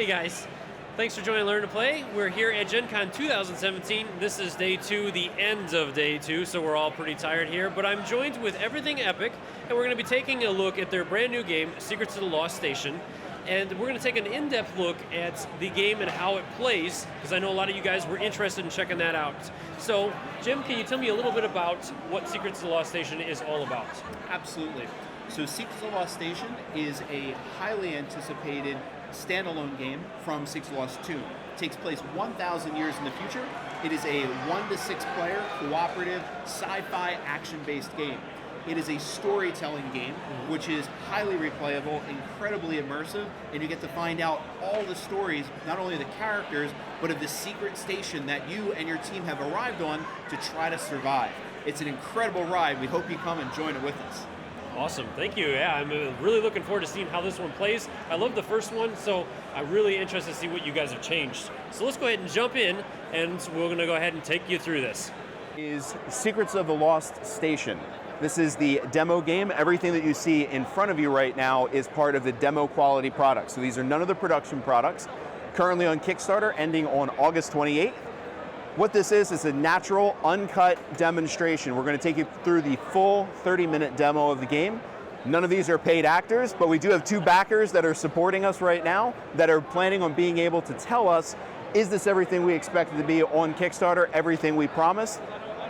Hey guys, thanks for joining Learn to Play. We're here at Gen Con 2017. This is day 2, the end of day 2, so we're all pretty tired here. But I'm joined with Everything Epic, and we're going to be taking a look at their brand new game, Secrets of the Lost Station. And we're going to take an in-depth look at the game and how it plays, because I know a lot of you guys were interested in checking that out. So, Jim, can you tell me a little bit about what Secrets of the Lost Station is all about? Absolutely. So Secrets of the Lost Station is a highly anticipated standalone game from Secrets of the Lost 2. It takes place 1,000 years in the future. It is a 1 to 6 player, cooperative, sci-fi, action-based game. It is a storytelling game, which is highly replayable, incredibly immersive, and you get to find out all the stories, not only of the characters, but of the secret station that you and your team have arrived on to try to survive. It's an incredible ride. We hope you come and join it with us. Awesome, thank you. Yeah, I'm really looking forward to seeing how this one plays. I love the first one, so I'm really interested to see what you guys have changed. So let's go ahead and jump in, and we're going to go ahead and take you through this. Is Secrets of the Lost Station. This is the demo game. Everything that you see in front of you right now is part of the demo quality product. So these are none of the production products. Currently on Kickstarter, ending on August 28th. What this is a natural, uncut demonstration. We're going to take you through the full 30-minute demo of the game. None of these are paid actors, but we do have 2 backers that are supporting us right now that are planning on being able to tell us, is this everything we expected to be on Kickstarter, everything we promised?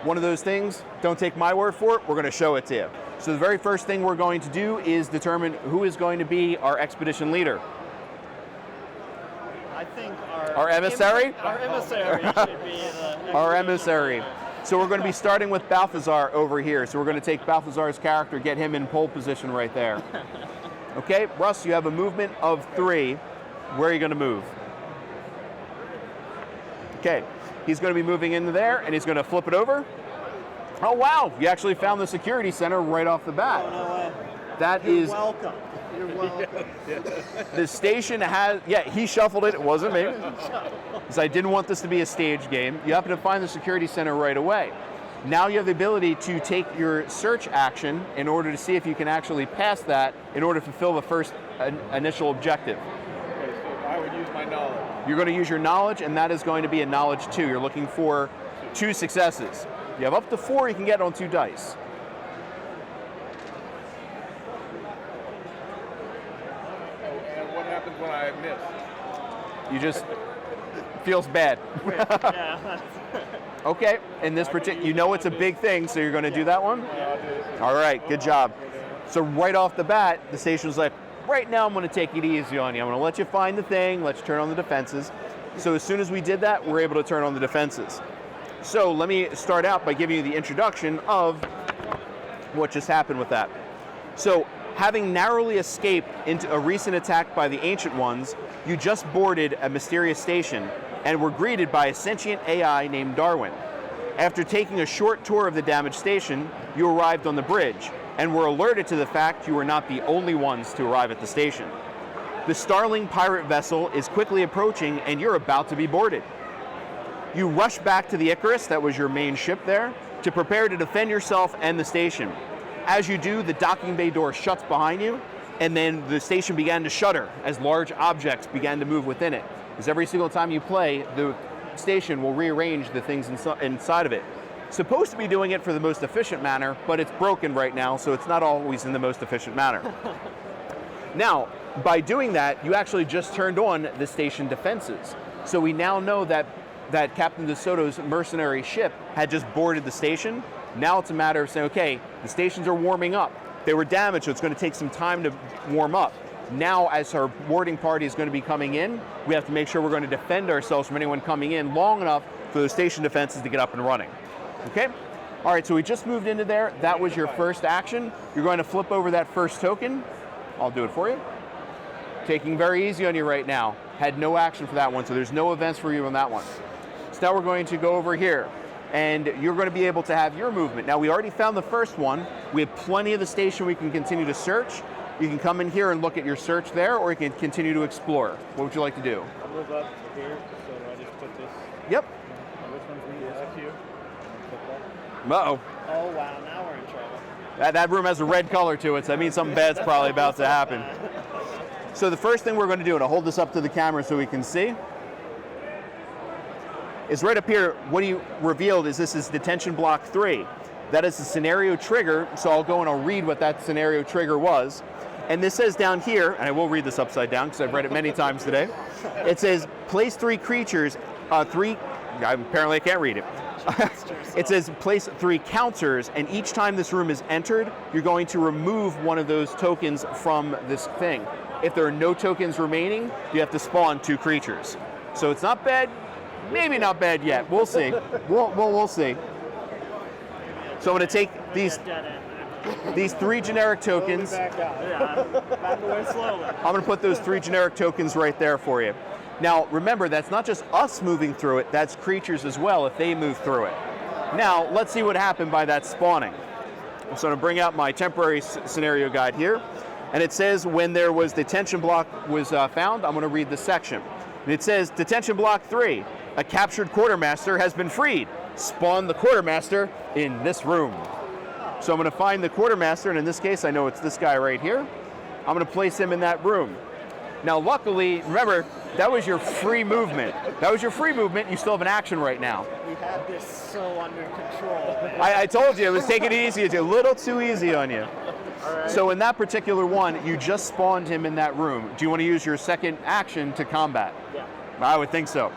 One of those things, don't take my word for it, we're going to show it to you. So the very first thing we're going to do is determine who is going to be our expedition leader. I think our emissary? Our emissary should be the Our emissary. So we're going to be starting with Balthazar over here. So we're going to take Balthazar's character, get him in pole position right there. Okay, Russ, you have a movement of 3. Where are you going to move? Okay, he's going to be moving into there, and he's going to flip it over. Oh wow, you actually found the security center right off the bat. Oh, no way. That You're is welcome. You're welcome. The station has, yeah, he shuffled it, it wasn't me. Because I didn't want this to be a stage game. You happen to find the security center right away. Now you have the ability to take your search action in order to see if you can actually pass that in order to fulfill the first initial objective. Okay, so I would use my knowledge. You're going to use your knowledge, and that is going to be a knowledge 2. You're looking for 2 successes. You have up to 4 you can get on 2 dice. And what happens when I miss? You just, feels bad. Yeah. Okay, in this particular, you know it's a big thing, so you're going to do that one? Yeah, I'll do it. All right, good job. So right off the bat, the station's like, right now I'm going to take it easy on you. I'm going to let you find the thing, let you turn on the defenses. So as soon as we did that, we're able to turn on the defenses. So let me start out by giving you the introduction of what just happened with that. So having narrowly escaped into a recent attack by the Ancient Ones, you just boarded a mysterious station and were greeted by a sentient AI named Darwin. After taking a short tour of the damaged station, you arrived on the bridge and were alerted to the fact you were not the only ones to arrive at the station. The Starling pirate vessel is quickly approaching and you're about to be boarded. You rush back to the Icarus, that was your main ship there, to prepare to defend yourself and the station. As you do, the docking bay door shuts behind you, and then the station began to shudder as large objects began to move within it. Because every single time you play, the station will rearrange the things inside of it. Supposed to be doing it for the most efficient manner, but it's broken right now, so it's not always in the most efficient manner. Now, by doing that, you actually just turned on the station defenses. So we now know that Captain DeSoto's mercenary ship had just boarded the station. Now it's a matter of saying, okay, the stations are warming up. They were damaged, so it's going to take some time to warm up. Now, as our boarding party is going to be coming in, we have to make sure we're going to defend ourselves from anyone coming in long enough for those station defenses to get up and running. Okay? All right, so we just moved into there. That was your first action. You're going to flip over that first token. I'll do it for you. Taking very easy on you right now. Had no action for that one, so there's no events for you on that one. So now we're going to go over here, and you're going to be able to have your movement. Now, we already found the first one. We have plenty of the station we can continue to search. You can come in here and look at your search there, or you can continue to explore. What would you like to do? I'll move up here, so I just put this. Yep. Which one's me? Left here. Uh-oh. Oh wow, now we're in trouble. That room has a red color to it, so that means something bad's probably about to happen. So the first thing we're going to do, and I'll hold this up to the camera so we can see, is right up here, what you revealed is this is detention block 3. That is the scenario trigger, so I'll go and I'll read what that scenario trigger was. And this says down here, and I will read this upside down because I've read it many times today. It says, place 3 creatures, apparently I can't read it. It says place 3 counters, and each time this room is entered, you're going to remove one of those tokens from this thing. If there are no tokens remaining, you have to spawn 2 creatures. So it's not bad, maybe not bad yet. We'll see. We'll see. So I'm going to take these 3 generic tokens. Back out. Yeah, back away slowly. I'm going to put those 3 generic tokens right there for you. Now, remember, that's not just us moving through it, that's creatures as well if they move through it. Now, let's see what happened by that spawning. So I'm going to bring out my temporary scenario guide here. And it says when there was detention block was found, I'm going to read the section. And it says, detention block 3, a captured quartermaster has been freed. Spawn the quartermaster in this room. So I'm going to find the quartermaster, and in this case, I know it's this guy right here. I'm going to place him in that room. Now, luckily, remember, that was your free movement. That was your free movement. You still have an action right now. We had this so under control. I told you, it was taking it easy. It's a little too easy on you. Right. So in that particular one, you just spawned him in that room. Do you want to use your second action to combat? Yeah. I would think so.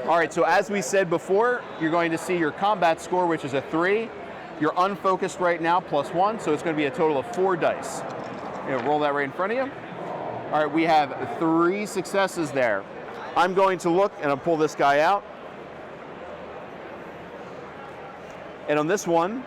All right, so as we said before, you're going to see your combat score, which is a 3. You're unfocused right now, +1, so it's going to be a total of 4 dice. Roll that right in front of you. All right, we have 3 successes there. I'm going to look, and I'll pull this guy out. And on this one,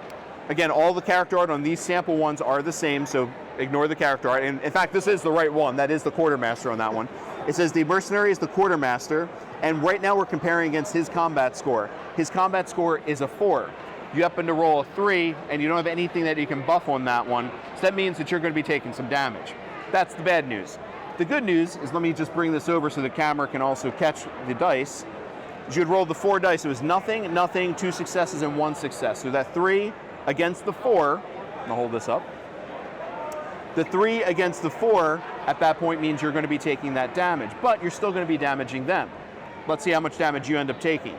again, all the character art on these sample ones are the same, so ignore the character art. And in fact, this is the right one. That is the quartermaster on that one. It says the mercenary is the quartermaster, and right now we're comparing against his combat score. His combat score is a 4. You happen to roll a 3, and you don't have anything that you can buff on that one, so that means that you're going to be taking some damage. That's the bad news. The good news is, let me just bring this over so the camera can also catch the dice. You had rolled the 4 dice. It was nothing, nothing, 2 successes, and 1 success. So that 3 against the 4, I'll hold this up. The 3 against the 4 at that point means you're going to be taking that damage, but you're still going to be damaging them. Let's see how much damage you end up taking.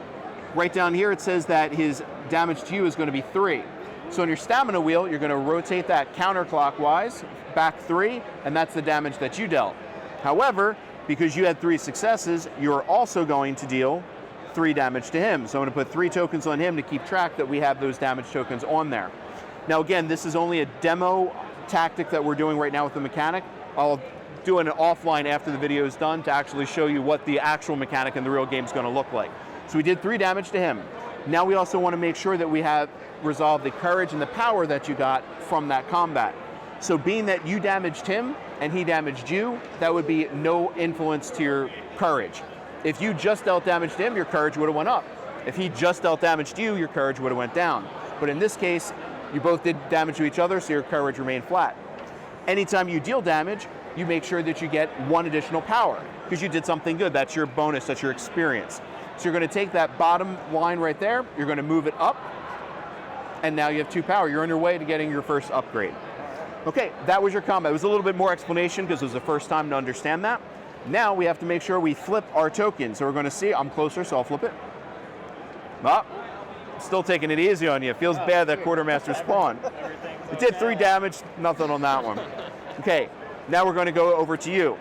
Right down here it says that his damage to you is going to be 3. So on your stamina wheel, you're going to rotate that counterclockwise, back 3, and that's the damage that you dealt. However, because you had 3 successes, you're also going to deal 3 damage to him. So I'm going to put 3 tokens on him to keep track that we have those damage tokens on there. Now again, this is only a demo tactic that we're doing right now with the mechanic. I'll do an offline after the video is done to actually show you what the actual mechanic in the real game is going to look like. So we did 3 damage to him. Now we also want to make sure that we have resolved the courage and the power that you got from that combat. So being that you damaged him and he damaged you, that would be no influence to your courage. If you just dealt damage to him, your courage would have went up. If he just dealt damage to you, your courage would have went down. But in this case, you both did damage to each other, so your courage remained flat. Anytime you deal damage, you make sure that you get 1 additional power because you did something good. That's your bonus, that's your experience. So you're going to take that bottom line right there, you're going to move it up, and now you have 2 power. You're on your way to getting your first upgrade. Okay, that was your combat. It was a little bit more explanation because it was the first time to understand that. Now we have to make sure we flip our token. So we're going to see, I'm closer, so I'll flip it. Ah, still taking it easy on you. It feels bad that quartermaster spawned. It did 3 damage, nothing on that one. Okay, now we're going to go over to you.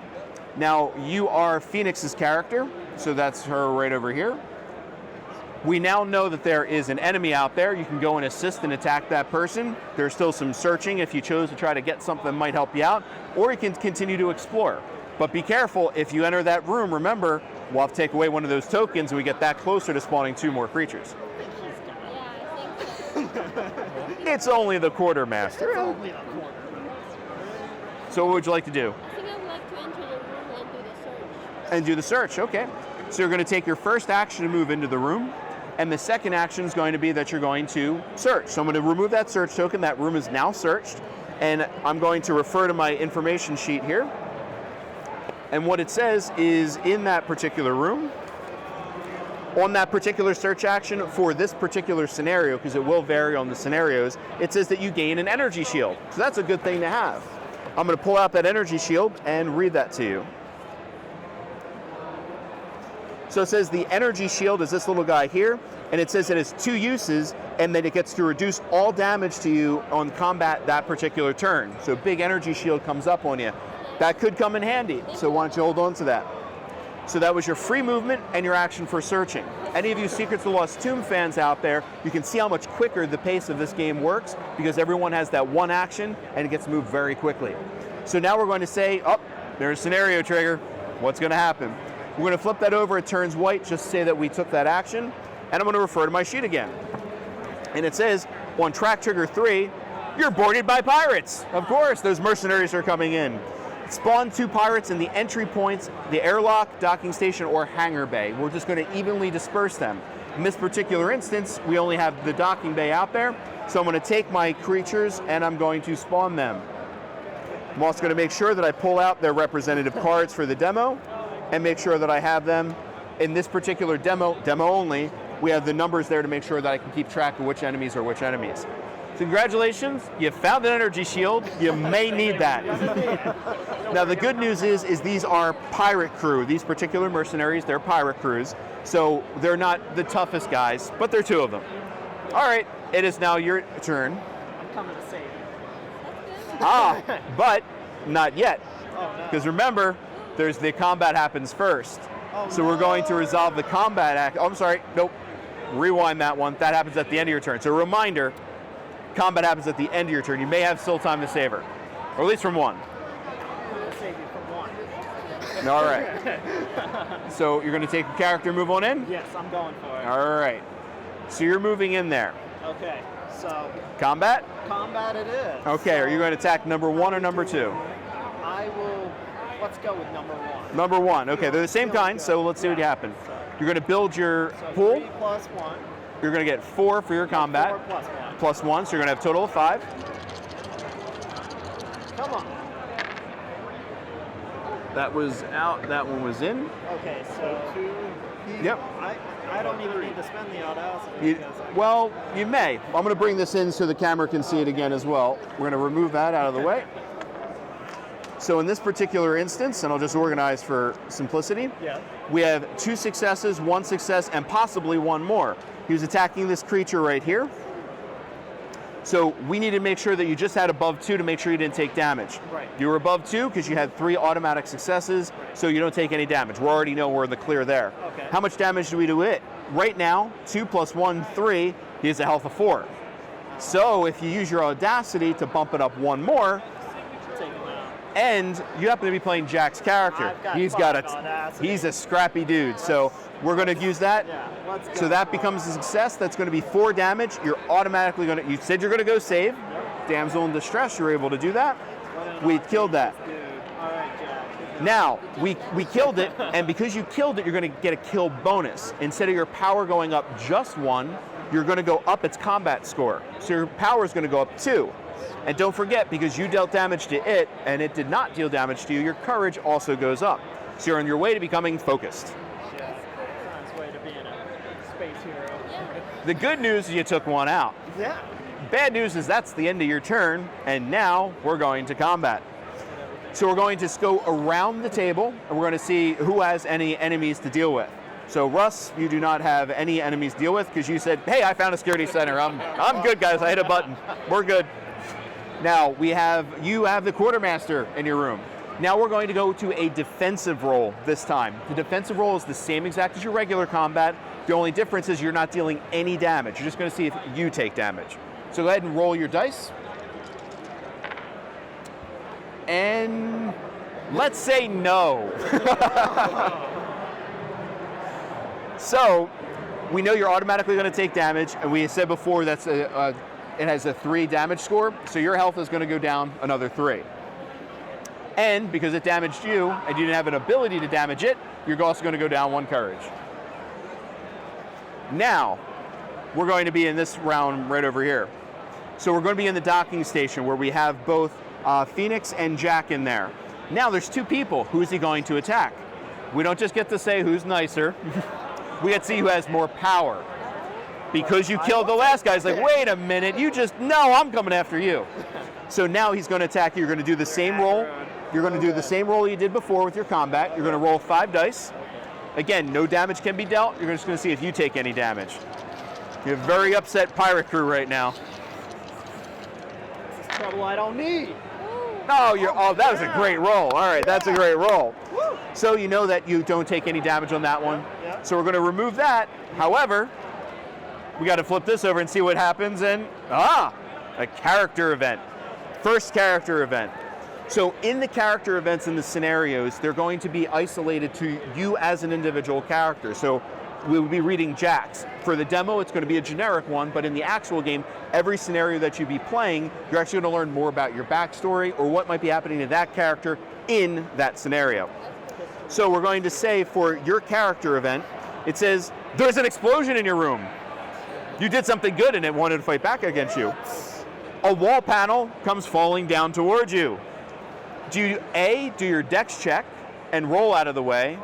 Now you are Phoenix's character, so that's her right over here. We now know that there is an enemy out there. You can go and assist and attack that person. There's still some searching if you chose to try to get something that might help you out, or you can continue to explore. But be careful, if you enter that room, remember, we'll have to take away one of those tokens and we get that closer to spawning 2 more creatures. Yeah, I think so. It's only the quartermaster. Only the corner. So what would you like to do? I think I would like to enter the room and do the search. And do the search, okay. So you're going to take your first action to move into the room, and the second action is going to be that you're going to search. So I'm going to remove that search token. That room is now searched, and I'm going to refer to my information sheet here. And what it says is in that particular room, on that particular search action for this particular scenario, because it will vary on the scenarios, it says that you gain an energy shield. So that's a good thing to have. I'm going to pull out that energy shield and read that to you. So it says the energy shield is this little guy here, and it says it has 2 uses, and then it gets to reduce all damage to you on combat that particular turn. So big energy shield comes up on you. That could come in handy, so why don't you hold on to that. So that was your free movement and your action for searching. Any of you Secrets of the Lost Tomb fans out there, you can see how much quicker the pace of this game works because everyone has that one action and it gets moved very quickly. So now we're going to say, oh, there's a scenario trigger. What's going to happen? We're going to flip that over, it turns white, just to say that we took that action, and I'm going to refer to my sheet again. And it says, on track trigger 3, you're boarded by pirates. Of course, those mercenaries are coming in. Spawn 2 pirates in the entry points, the airlock, docking station, or hangar bay. We're just going to evenly disperse them. In this particular instance, we only have the docking bay out there, so I'm going to take my creatures and I'm going to spawn them. I'm also going to make sure that I pull out their representative cards for the demo and make sure that I have them in this particular demo only. We have the numbers there to make sure that I can keep track of which enemies are which enemies. So congratulations, you found an energy shield. You may need that. Now the good news is these are pirate crew. These particular mercenaries, they're pirate crews. So they're not the toughest guys, but they're 2 of them. All right, it is now your turn. I'm coming to save you. But not yet. Oh, no. Because remember, there's the combat happens first. Oh, So we're going to resolve the combat act. Oh, I'm sorry, nope. Rewind that one. That happens at the end of your turn. So reminder, combat happens at the end of your turn. You may have still time to save her. Or at least from 1. I'm going to save you from 1. All right. So you're going to take a character, move on in? Yes, I'm going for it. All right. So you're moving in there. Okay, so Combat? combat it is. Okay, are you going to attack number 1 or number 2? I will, let's go with number 1. Number 1. Okay, they're the same kind, so let's see what happens. You're going to build your So pool. 3 plus 1. You're going to get 4 for your combat. 4 plus 1. Plus 1, so you're going to have a total of 5. Come on. That was out, that one was in. Okay, so 2. Yep. I don't even need to spend the audacity. You, because I- well, you may. I'm going to bring this in so the camera can see it again as well. We're going to remove that out of the way. So in this particular instance, and I'll just organize for simplicity, Yeah. we have 2 successes, 1 success, and possibly 1 more. He was attacking this creature right here. So we need to make sure that you just had above 2 to make sure you didn't take damage. Right. You were above 2 because you had 3 automatic successes, so you don't take any damage. We already know we're in the clear there. Okay. How much damage do we do it? Right now, 2 plus 1, 3, he has a health of 4. So if you use your audacity to bump it up 1 more, Take him out. and you happen to be playing Jack's character, I've got he's got fine audacity. he's a scrappy dude. So we're going to use that. Yeah, let's go. So that becomes a success. That's going to be 4 damage. You're automatically going to, you said you're going to go save. Damsel in distress, you're able to do that. We killed that. Dude. All right, Jack. Now, we killed it, and because you killed it, you're going to get a kill bonus. Instead of your power going up just 1, you're going to go up its combat score. So your power is going to go up 2. And don't forget, because you dealt damage to it, and it did not deal damage to you, your courage also goes up. So you're on your way to becoming focused. Yes. It's on its way to being a space hero. The good news is you took 1 out. Yeah. Bad news is that's the end of your turn, and now we're going to combat. So we're going to just go around the table, and we're going to see who has any enemies to deal with. So Russ, you do not have any enemies to deal with because you said, hey, I found a security center. I'm good, guys. I hit a button. We're good. Now, you have the quartermaster in your room. Now we're going to go to a defensive role this time. The defensive role is the same exact as your regular combat. The only difference is you're not dealing any damage. You're just going to see if you take damage. So go ahead and roll your dice. And let's say no. So we know you're automatically going to take damage, and we said before that's it has a 3 damage score, so your health is going to go down another 3. And because it damaged you, and you didn't have an ability to damage it, you're also going to go down 1 courage. Now, we're going to be in this round right over here. So we're going to be in the docking station where we have both Phoenix and Jack in there. Now there's 2 people. Who's he going to attack? We don't just get to say who's nicer. We get to see who has more power. Because you killed the last guy, it's like, wait a minute, no, I'm coming after you. So now he's going to attack you. You're going to do the same roll. You're going to do the same roll you did before with your combat. You're going to roll 5 dice. Again, no damage can be dealt. You're just going to see if you take any damage. You have a very upset pirate crew right now. This is trouble I don't need. No, that was a great roll. All right, that's a great roll. So you know that you don't take any damage on that one. Yeah. So we're going to remove that. However, we got to flip this over and see what happens. And a character event. First character event. So in the character events in the scenarios, they're going to be isolated to you as an individual character. So we will be reading Jax. For the demo, it's going to be a generic one, but in the actual game, every scenario that you be playing, you're actually going to learn more about your backstory or what might be happening to that character in that scenario. So we're going to say for your character event, it says, there's an explosion in your room. You did something good and it wanted to fight back against you. A wall panel comes falling down towards you. Do you A, do your dex check and roll out of the way,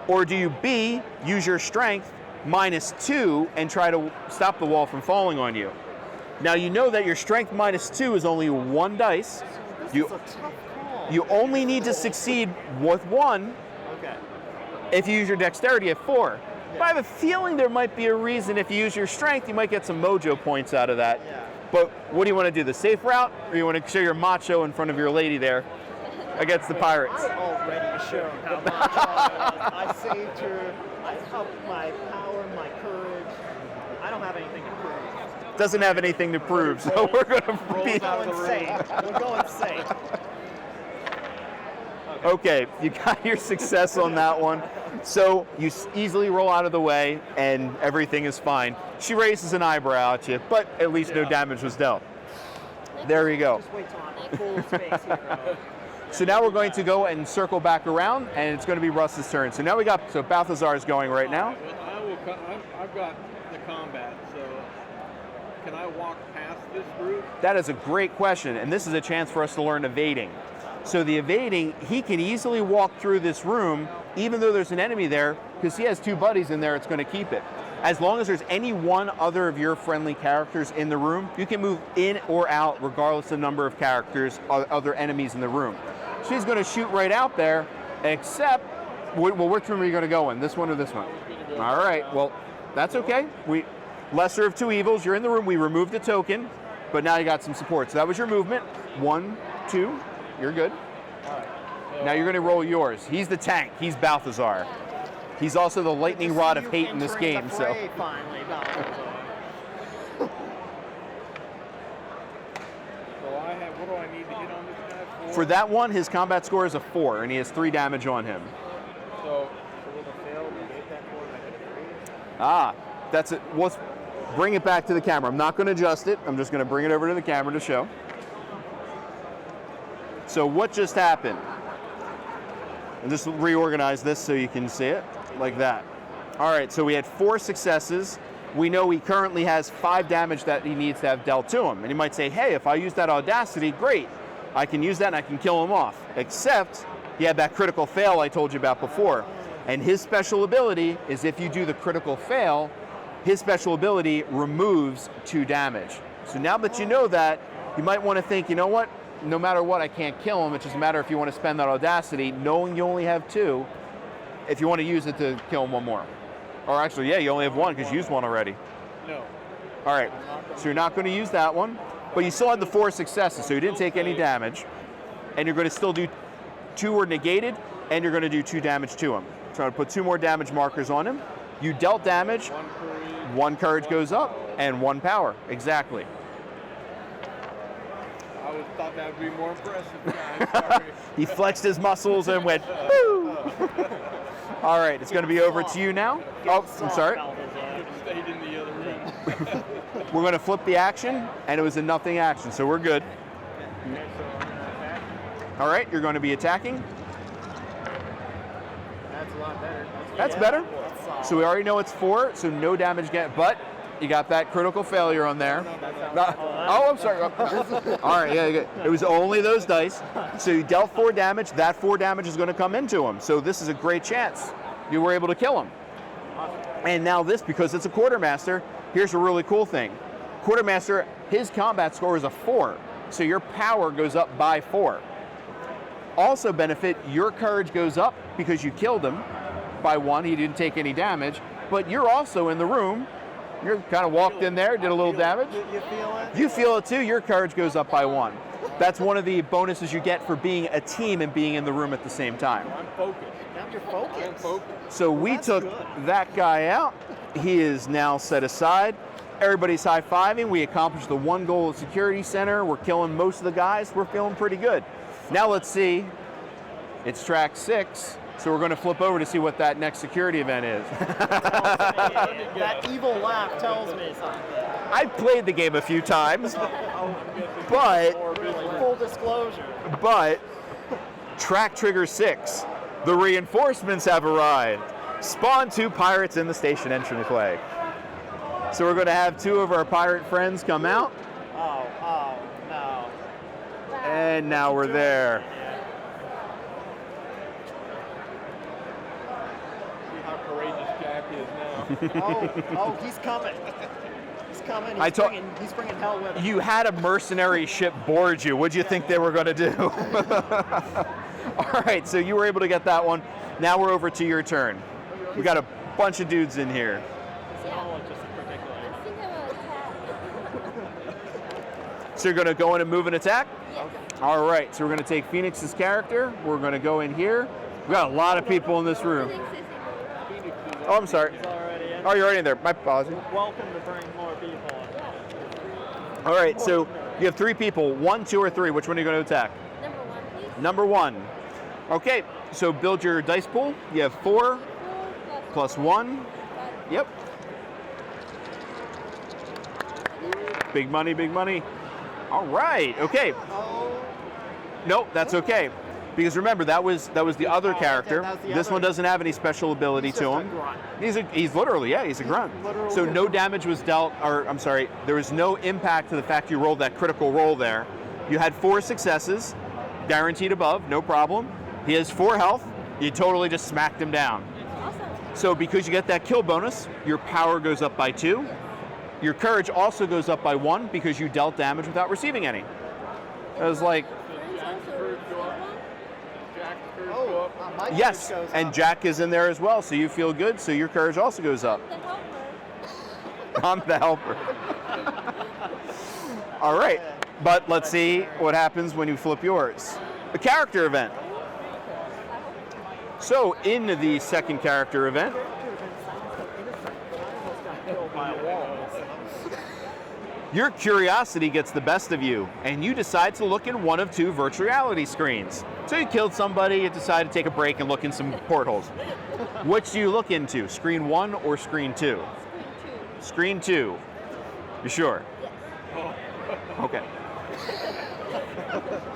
or do you B, use your strength -2 and try to stop the wall from falling on you? Now you know that your strength -2 is only 1 dice. This is a tough call. You only need to succeed with 1 Okay. if you use your dexterity at 4. But I have a feeling there might be a reason if you use your strength, you might get some mojo points out of that. Yeah. But what do you want to do, the safe route, or you want to show your macho in front of your lady there against the pirates? I already showed how much I saved her. I helped my power, my courage. I don't have anything to prove. Doesn't have anything to prove, so we're going to be... We're going safe. We're going safe. Okay, you got your success on that one. So you easily roll out of the way and everything is fine. She raises an eyebrow at you, but at least no damage was dealt. There you go. Just wait till I'm full space here. So now we're going to go and circle back around, and it's going to be Russ's turn. So now so Balthazar is going right now. I've got the combat, so can I walk past this group? That is a great question, and this is a chance for us to learn evading. So the evading, he can easily walk through this room, even though there's an enemy there, because he has 2 buddies in there, it's going to keep it. As long as there's any one other of your friendly characters in the room, you can move in or out regardless of the number of characters, other enemies in the room. She's going to shoot right out there, except, well, which room are you going to go in? This one or this one? All right, well, that's okay. Lesser of 2 evils, you're in the room, we removed the token, but now you got some support. So that was your movement. 1, 2, you're good. Now you're going to roll yours. He's the tank, he's Balthazar. He's also the lightning rod of hate in this game, so. Finally, What do I need to hit on this guy For that one, his combat score is a 4, and he has 3 damage on him. So with a fail, we gave that one, I get a 3. That's it. Let's bring it back to the camera. I'm not going to adjust it. I'm just going to bring it over to the camera to show. So what just happened? And just reorganize this so you can see it like that. All right, so we had 4 successes. We know he currently has 5 damage that he needs to have dealt to him. And he might say, hey, if I use that audacity, great. I can use that and I can kill him off. Except he had that critical fail I told you about before. And his special ability is if you do the critical fail, his special ability removes 2 damage. So now that you know that, you might want to think, you know what? No matter what, I can't kill him. It's just a matter if you want to spend that audacity, knowing you only have 2, if you want to use it to kill him 1 more. Or actually, yeah, you only have 1 because you used 1 already. No. All right, so you're not going to use that one, but you still had the 4 successes, so you didn't take any damage. And you're going to still do 2 were negated, and you're going to do 2 damage to him. So I'm going to put 2 more damage markers on him. You dealt damage, 1 courage goes up, and 1 power, exactly. I thought that would be more impressive, guys. Sorry. He flexed his muscles and went, boo! All right, it's going to be over to you now. Oh, I'm sorry. Stayed in the other room. We're going to flip the action, and it was a nothing action, so we're good. All right, you're going to be attacking. That's a lot better. That's better. So we already know it's 4, so no damage get, but you got that critical failure on there. Oh, I'm sorry. All right, yeah, it was only those dice. So you dealt 4 damage. That 4 damage is going to come into him. So this is a great chance. You were able to kill him. And now this, because it's a quartermaster, here's a really cool thing. Quartermaster, his combat score is a 4. So your power goes up by 4. Also benefit, your courage goes up because you killed him. by 1. He didn't take any damage, but you're also in the room. You're kind of walked in there, did a little damage. You feel it? You feel it too. Your courage goes up by 1. That's one of the bonuses you get for being a team and being in the room at the same time. I'm focused. Now you're I'm focused. focused. So we that's took good. that guy out. He is now set aside. Everybody's high-fiving. We accomplished the 1 goal of Security Center. We're killing most of the guys. We're feeling pretty good. Now let's see. It's track 6. So we're going to flip over to see what that next security event is. That evil laugh tells me something. I've played the game a few times, but Full disclosure. track trigger 6. The reinforcements have arrived. Spawn 2 pirates in the station entryway. So we're going to have 2 of our pirate friends come out, Oh, no. and now we're there. See how courageous Jack is now. Oh, he's coming. He's coming. I told- He's bringing hell with him. You had a mercenary ship board you. What'd you think they were going to do? All right, so you were able to get that one. Now we're over to your turn. We got a bunch of dudes in here. Just in particular. I think I will attack. So you're going to go in and move and attack? Yes. All right, so we're going to take Phoenix's character. We're going to go in here. We got a lot of people in this room. Oh, I'm sorry. He's already in. Oh, you're already in there. My apologies. Welcome to bring more people. All right, so you have 3 people. 1, 2, or 3. Which one are you going to attack? Number 1, please. Number 1. Okay, so build your dice pool. You have 4 4 plus 1. Got it. Yep. Big money, big money. All right, okay. Oh, Nope, that's okay. Because remember, that was the other okay, character. that was the This other- one doesn't have any special ability he's to just a him. grunt. He's literally, yeah, he's a grunt. literally So a no damage was dealt, or I'm sorry, there was no impact to the fact you rolled that critical roll there. You had 4 successes, guaranteed above, no problem. He has 4 health. You totally just smacked him down. Awesome. So because you get that kill bonus, your power goes up by 2. Your courage also goes up by 1 because you dealt damage without receiving any. It was like, Friends also receive one? Jack's courage go Oh, up. my yes, courage goes and up. Jack is in there as well, so you feel good, so your courage also goes up. The helper. I'm the helper. All right, but let's see what happens when you flip yours. The character event. So in the second character event, Killed by a wall. your curiosity gets the best of you, and you decide to look in one of 2 virtual reality screens. So you killed somebody, you decide to take a break and look in some portholes. Which do you look into, screen 1 or screen 2? Screen 2. Screen 2. You sure? Yes. Okay.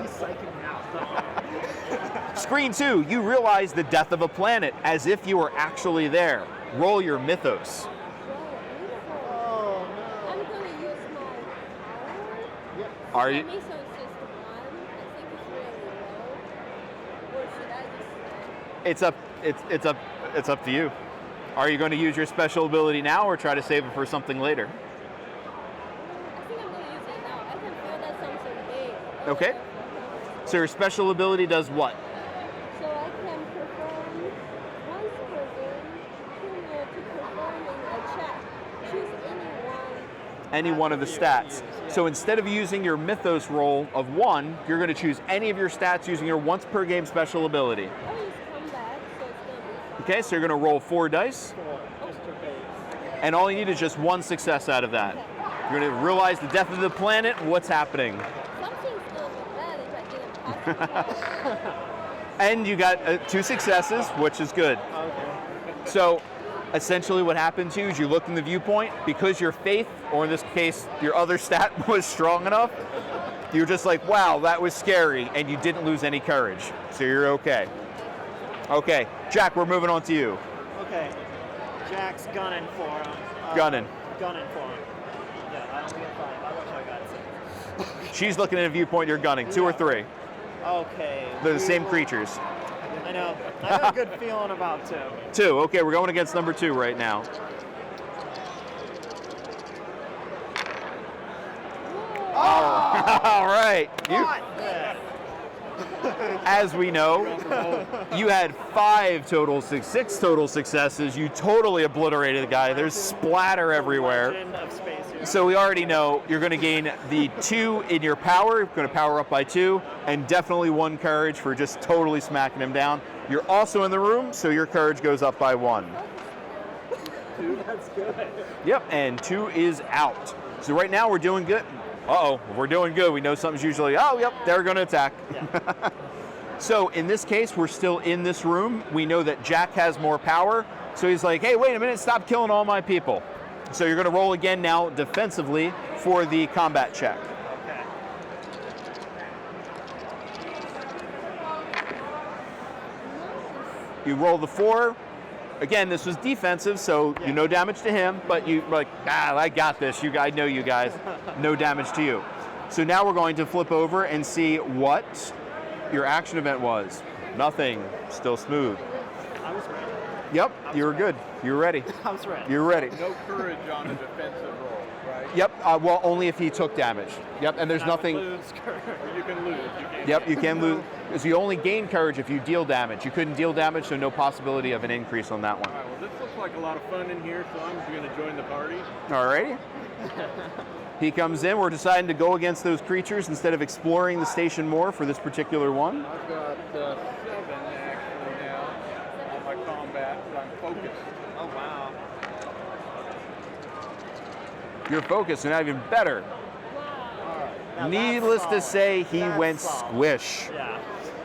He's psyching me out. Screen 2, you realize the death of a planet as if you were actually there. Roll your mythos. Oh, I'm no. going to use my power. Are you? Maybe so it's just 1. I think it's really low. Or should I just... It's up to you. Are you going to use your special ability now or try to save it for something later? I think I'm going to use it now. I can feel that something big. Okay. So your special ability does what? So I can perform once per game, to perform in a chat. Choose Any one of the stats. So instead of using your mythos roll of 1, you're going to choose any of your stats using your once per game special ability. I use combat, so it's going to be Okay, so you're going to roll 4 dice, Mr. Bates. and all you need is just 1 success out of that. You're going to realize the death of the planet and what's happening. something's going to be bad if I didn't pass it. And you got 2 successes, which is good. Okay. So essentially what happened to you is you looked in the viewpoint, because your faith, or in this case, your other stat was strong enough, you're just like, wow, that was scary, and you didn't lose any courage. So you're okay. Okay, Jack, we're moving on to you. Okay. Jack's gunning for him. Gunning. Gunning for him. Yeah, I only get 5. I wish I got 6. She's looking at a viewpoint, you're gunning. 2 or 3. Okay. They're the same Ooh. creatures. I know. I have a good feeling about 2. 2, okay, we're going against number 2 right now. All right. You, What? as we know, you had 6 total successes. You totally obliterated the guy. There's splatter everywhere. Margin of space here. So we already know you're going to gain the 2 in your power. You're going to power up by 2, and definitely 1 courage for just totally smacking him down. You're also in the room, so your courage goes up by 1. That's good. Yep, and 2 is out. So right now we're doing good. Uh-oh, we're doing good. We know something's usually, oh, yep, they're going to attack. Yeah. So in this case, we're still in this room. We know that Jack has more power. So he's like, hey, wait a minute, stop killing all my people. So you're going to roll again now defensively for the combat check. Okay. You roll the 4. Again, this was defensive, so you no damage to him, but you like, I got this. I know you guys. No damage to you. So now we're going to flip over and see what your action event was. Nothing. Still smooth. I was ready. Yep, you were good. You were ready. I was ready. You're ready. No courage on a defensive roll, right? Yep, well, only if he took damage. Yep, and there's Not nothing. lose courage. Or you can lose. You can't. Yep, you can lose. Because you only gain courage if you deal damage. You couldn't deal damage, so no possibility of an increase on that one. All right. Well, this looks like a lot of fun in here, so I'm going to join the party. Alrighty. He comes in. We're deciding to go against those creatures instead of exploring the station more for this particular one. I've got 7 actually now on my combat, but I'm focused. Oh wow. Your focus, and now even better. Now Needless that's to solid. say, he That's went solid. squish. Yeah.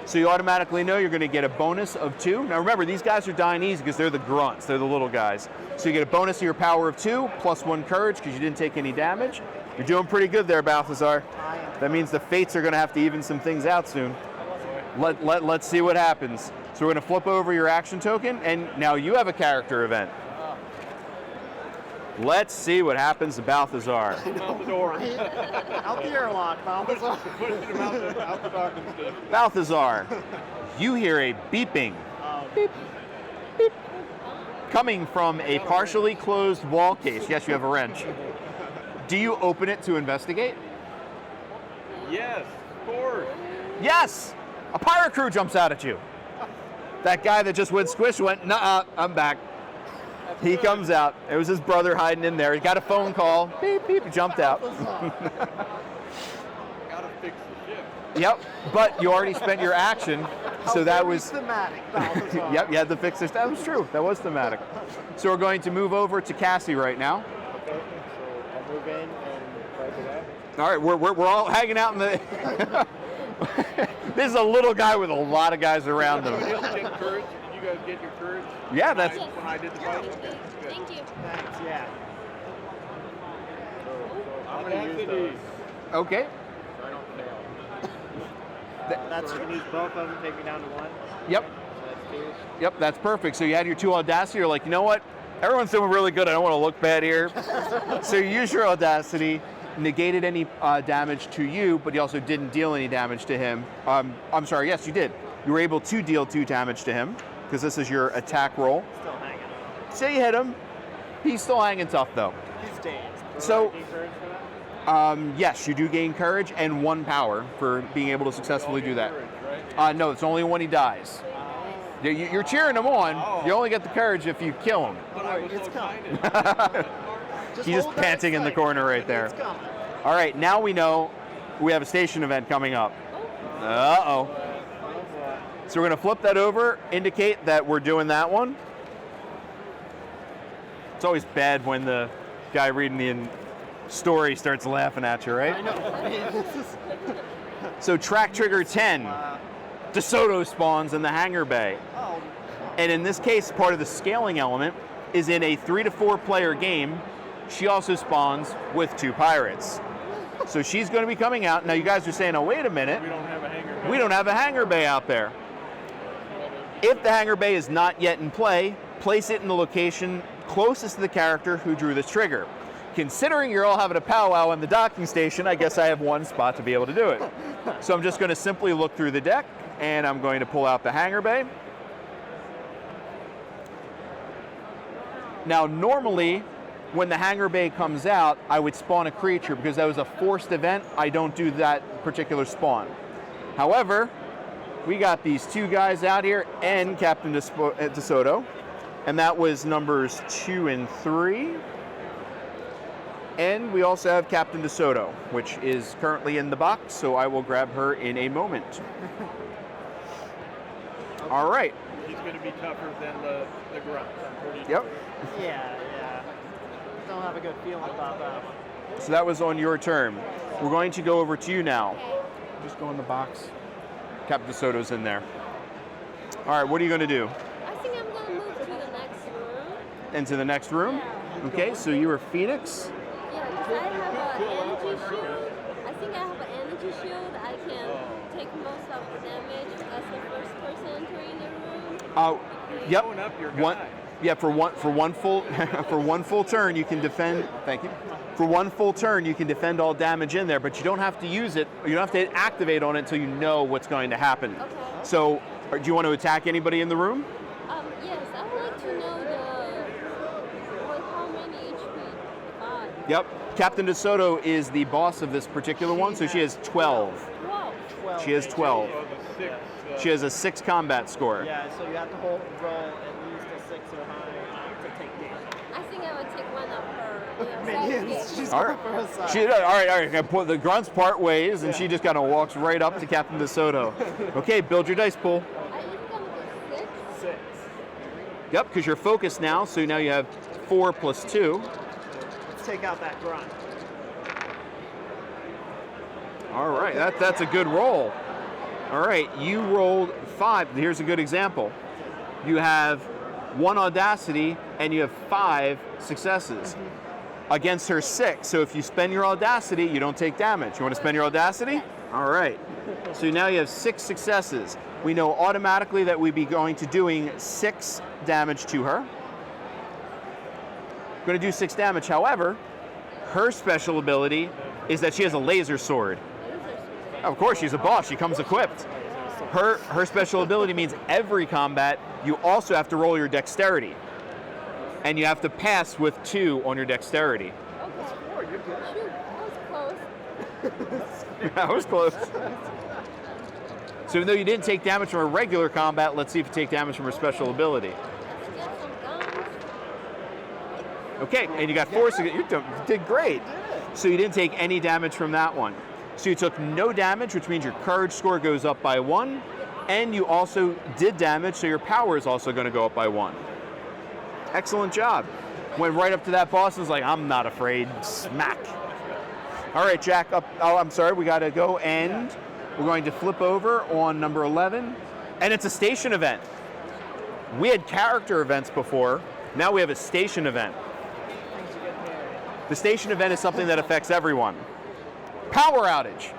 So you automatically know you're going to get a bonus of 2. Now remember, these guys are dying easy because they're the grunts. They're the little guys. So you get a bonus of your power of 2 plus 1 courage because you didn't take any damage. You're doing pretty good there, Balthazar. I am. That means the fates are going to have to even some things out soon. Let's see what happens. So we're going to flip over your action token, and now you have a character event. Let's see what happens to Balthazar. Out the door. Out the airlock, Balthazar. Pushing him out the docking station. Balthazar, you hear a beeping beep, beep, coming from a partially closed wall case. Yes, you have a wrench. Do you open it to investigate? Yes, of course. Yes! A pirate crew jumps out at you. That guy that just went squish went, nuh-uh, I'm back. He comes out. It was his brother hiding in there. He got a phone call. Beep, beep, jumped out. Gotta fix the ship. Yep, but you already spent your action, so that Very was... thematic, Balthazar. Yep, you had to fix this. That was true. That was thematic. So we're going to move over to Cassie right now. Okay, so I'll move in and wipe it out. All right, we're all hanging out in the... This is a little guy with a lot of guys around him. Did you get courage? Did you guys get your courage? Yeah, that's... When I did the fight? Okay, good. Thank you. Thanks, yeah. So I'm gonna use those. Okay. so I don't fail. That's, you can use both of them, take me down to 1. Yep. That's 2. Yep, that's perfect. So you had your 2 audacity. You're like, you know what? Everyone's doing really good. I don't want to look bad here. So you use your audacity, negated any damage to you, but you also didn't deal any damage to him. I'm sorry, yes, you did. You were able to deal 2 damage to him, because this is your attack roll. Still hanging. So you hit him. He's still hanging tough, though. He's dazed. So- Do I gain courage for that? Yes, you do gain courage and 1 power for being able to successfully do that. Courage, right? No, it's only when he dies. You're cheering him on. You only get the courage if you kill him. But I was It's so coming. excited. He's just hold that panting in the excitement. corner right there. It's coming. All right, now we know we have a station event coming up. Uh-oh. So we're going to flip that over, indicate that we're doing that one. It's always bad when the guy reading the story starts laughing at you, I right? know, right? This is, So track trigger 10, DeSoto spawns in the hangar bay. oh, And in this case, part of the scaling element is in a 3 to 4 player game, she also spawns with 2 pirates. So she's going to be coming out. Now you guys are saying, oh, wait a minute. We don't have a hanger. We don't have a hangar bay out there. If the hangar bay is not yet in play, place it in the location closest to the character who drew the trigger. Considering you're all having a powwow in the docking station, I guess I have 1 spot to be able to do it. So I'm just going to simply look through the deck, and I'm going to pull out the hangar bay. Now, normally, when the hangar bay comes out, I would spawn a creature because that was a forced event. I don't do that particular spawn. However, we got these two guys out here and Captain DeSoto. And that was numbers 2 and 3. And we also have Captain DeSoto, which is currently in the box, so I will grab her in a moment. All right. He's going to be tougher than the grunt. I'm pretty Yep. Yeah. Don't have a good feeling about that one. So that was on your turn. We're going to go over to you now. Just go in the box. Captain DeSoto's in there. All right, what are you going to do? I think I'm gonna move to the next room. Into the next room? Yeah. Okay, so you were Phoenix. Yeah, because I have an energy shield. I think I have an energy shield. I can take most of the damage as the first person entering the room. Yep. Going up your One, guy. yeah, for one full for one full turn you can defend. Thank you. For one full turn you can defend all damage in there, but you don't have to use it. You don't have to activate on it until you know what's going to happen. Okay. So, do you want to attack anybody in the room? Yes, I would like to know how many HP. 5. Yep. Captain DeSoto is the boss of this particular one, so she has 12. Whoa. 12. She has 12. So the 6. She has a 6 combat score. Yeah, so you have to roll at least a 6 or higher to take damage. I think I would take one of her Minions. She's All going right. for her side. All right. The grunts part ways, and she just kind of walks right up to Captain DeSoto. Okay, build your dice pool. I think I'm gonna do 6. 6. Yep, because you're focused now, so now you have 4 plus 2. Let's take out that grunt. All right, that's a good roll. All right, you rolled 5. Here's a good example. You have 1 audacity and you have 5 successes against her 6. So if you spend your audacity, you don't take damage. You want to spend your audacity? All right. So now you have 6 successes. We know automatically that we'd be going to doing 6 damage to her. Going to do 6 damage. However, her special ability is that she has a laser sword. Of course, she's a boss. She comes equipped. Her special ability means every combat, you also have to roll your dexterity. And you have to pass with 2 on your dexterity. Okay. You're good. Shoot, that was close. That was close. So even though you didn't take damage from a regular combat, let's see if you take damage from her special ability. Let's get some guns. Okay, and you got 4 successes. You did great. So you didn't take any damage from that one. So you took no damage, which means your courage score goes up by 1, and you also did damage, so your power is also going to go up by 1. Excellent job. Went right up to that boss and was like, I'm not afraid. Smack. All right, Jack, up. Oh, I'm sorry, we got to go, and we're going to flip over on number 11, and it's a station event. We had character events before. Now we have a station event. The station event is something that affects everyone. Power outage.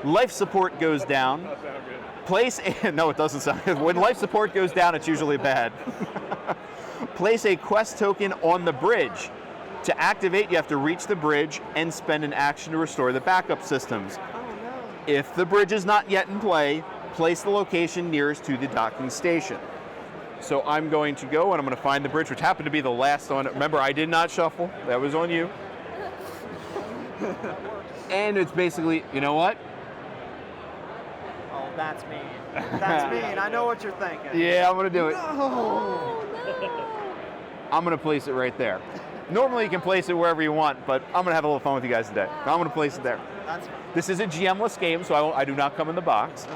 Life support goes down. No, it doesn't sound good. When life support goes down, it's usually bad. Place a quest token on the bridge. To activate, you have to reach the bridge and spend an action to restore the backup systems. If the bridge is not yet in play, place the location nearest to the docking station. So I'm going to go and I'm going to find the bridge, which happened to be the last on it. Remember, I did not shuffle. That was on you. And it's basically, you know what? Oh, that's mean. That's mean. I know what you're thinking. Yeah, I'm going to do it. Oh no! I'm going to place it right there. Normally you can place it wherever you want, but I'm going to have a little fun with you guys today. I'm going to place it there. That's This is a GM-less game, so I do not come in the box.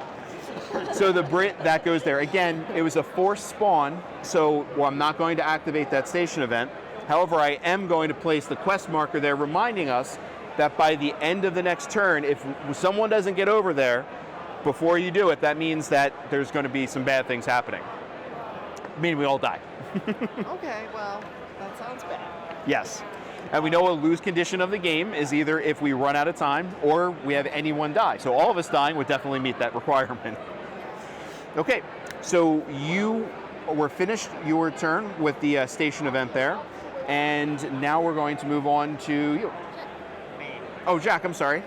So the Brit, that goes there. Again, it was a forced spawn, so I'm not going to activate that station event. However, I am going to place the quest marker there, reminding us that by the end of the next turn, if someone doesn't get over there before you do it, that means that there's going to be some bad things happening. Meaning we all die. okay, well, that sounds bad. Yes. And we know a lose condition of the game is either if we run out of time or we have anyone die. So all of us dying would definitely meet that requirement. Okay, so you were finished your turn with the station event there. And now we're going to move on to you. Me. Oh, Jack, I'm sorry.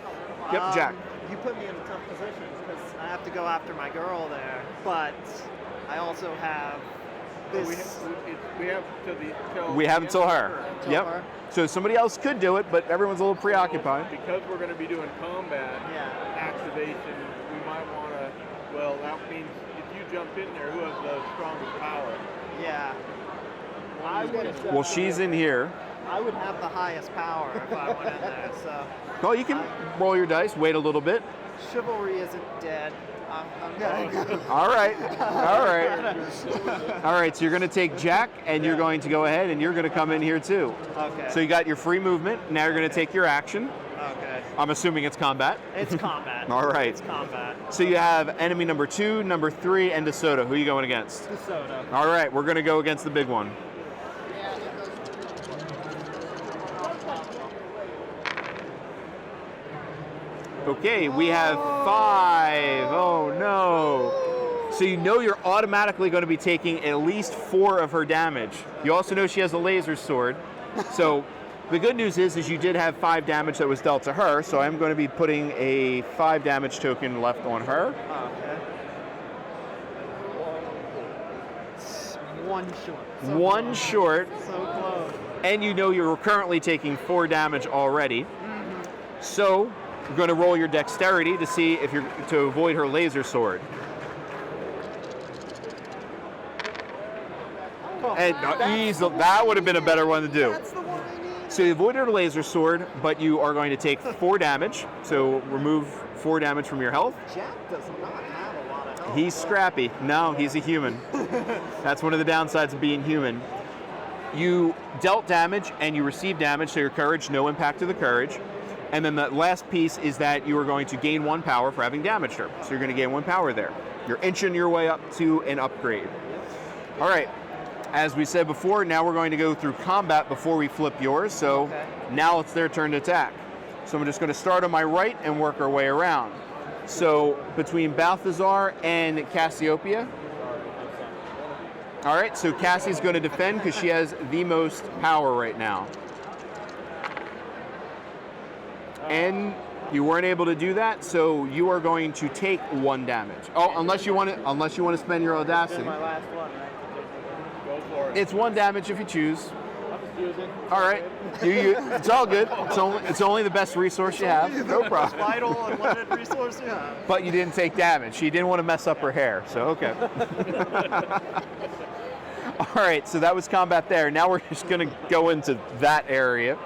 Yep, Jack. You put me in a tough position because I have to go after my girl there, but I also have this. We have till We have until her. Till Yep. her. So somebody else could do it, but everyone's a little preoccupied. Because we're going to be doing combat Yeah. activation, we might want to Well, that means if you jump in there, who has the strongest power? Yeah. I would. Well, she's in here. I would have the highest power if I went in there. So Well, you can roll your dice, wait a little bit. chivalry isn't dead. I'm gonna. All right. All right. All right, so you're going to take Jack, and you're going to go ahead, and you're going to come in here too. Okay. So you got your free movement. Now you're going to take your action. Okay. I'm assuming it's combat. It's combat. All right. It's combat. So you have enemy number 2, number 3, and DeSoto. Who are you going against? The soda. All right, we're going to go against the big one. Okay, we have 5. Oh no. So you know you're automatically going to be taking at least 4 of her damage. You also know she has a laser sword. So the good news is you did have 5 damage that was dealt to her, so I'm going to be putting a 5 damage token left on her. Okay. One short. So One close. short, So close. and you know you're currently taking 4 damage already. So you're going to roll your dexterity to see if you're to avoid her laser sword. Oh, And that would have been a better one to do. That's the one I need. So you avoided her laser sword, but you are going to take 4 damage. So remove 4 damage from your health. Jack does not have a lot of health. He's scrappy. No, he's a human. That's one of the downsides of being human. You dealt damage and you received damage, so your courage, no impact to the courage. And then the last piece is that you are going to gain 1 power for having damaged her. So you're going to gain 1 power there. You're inching your way up to an upgrade. All right. As we said before, now we're going to go through combat before we flip yours. So Okay. now it's their turn to attack. So I'm just going to start on my right and work our way around. So between Balthazar and Cassiopeia. All right, so Cassie's going to defend because she has the most power right now. And you weren't able to do that, so you are going to take 1 damage. Oh, unless you want to spend your This audacity. is my last one, right? Go for it. It's 1 damage if you choose. I'm just using. All right, it's all good. It's only the best resource you have. No problem. Vital and limited resource you have. But you didn't take damage. She didn't want to mess up her hair, so okay. All right, so that was combat there. Now we're just going to go into that area.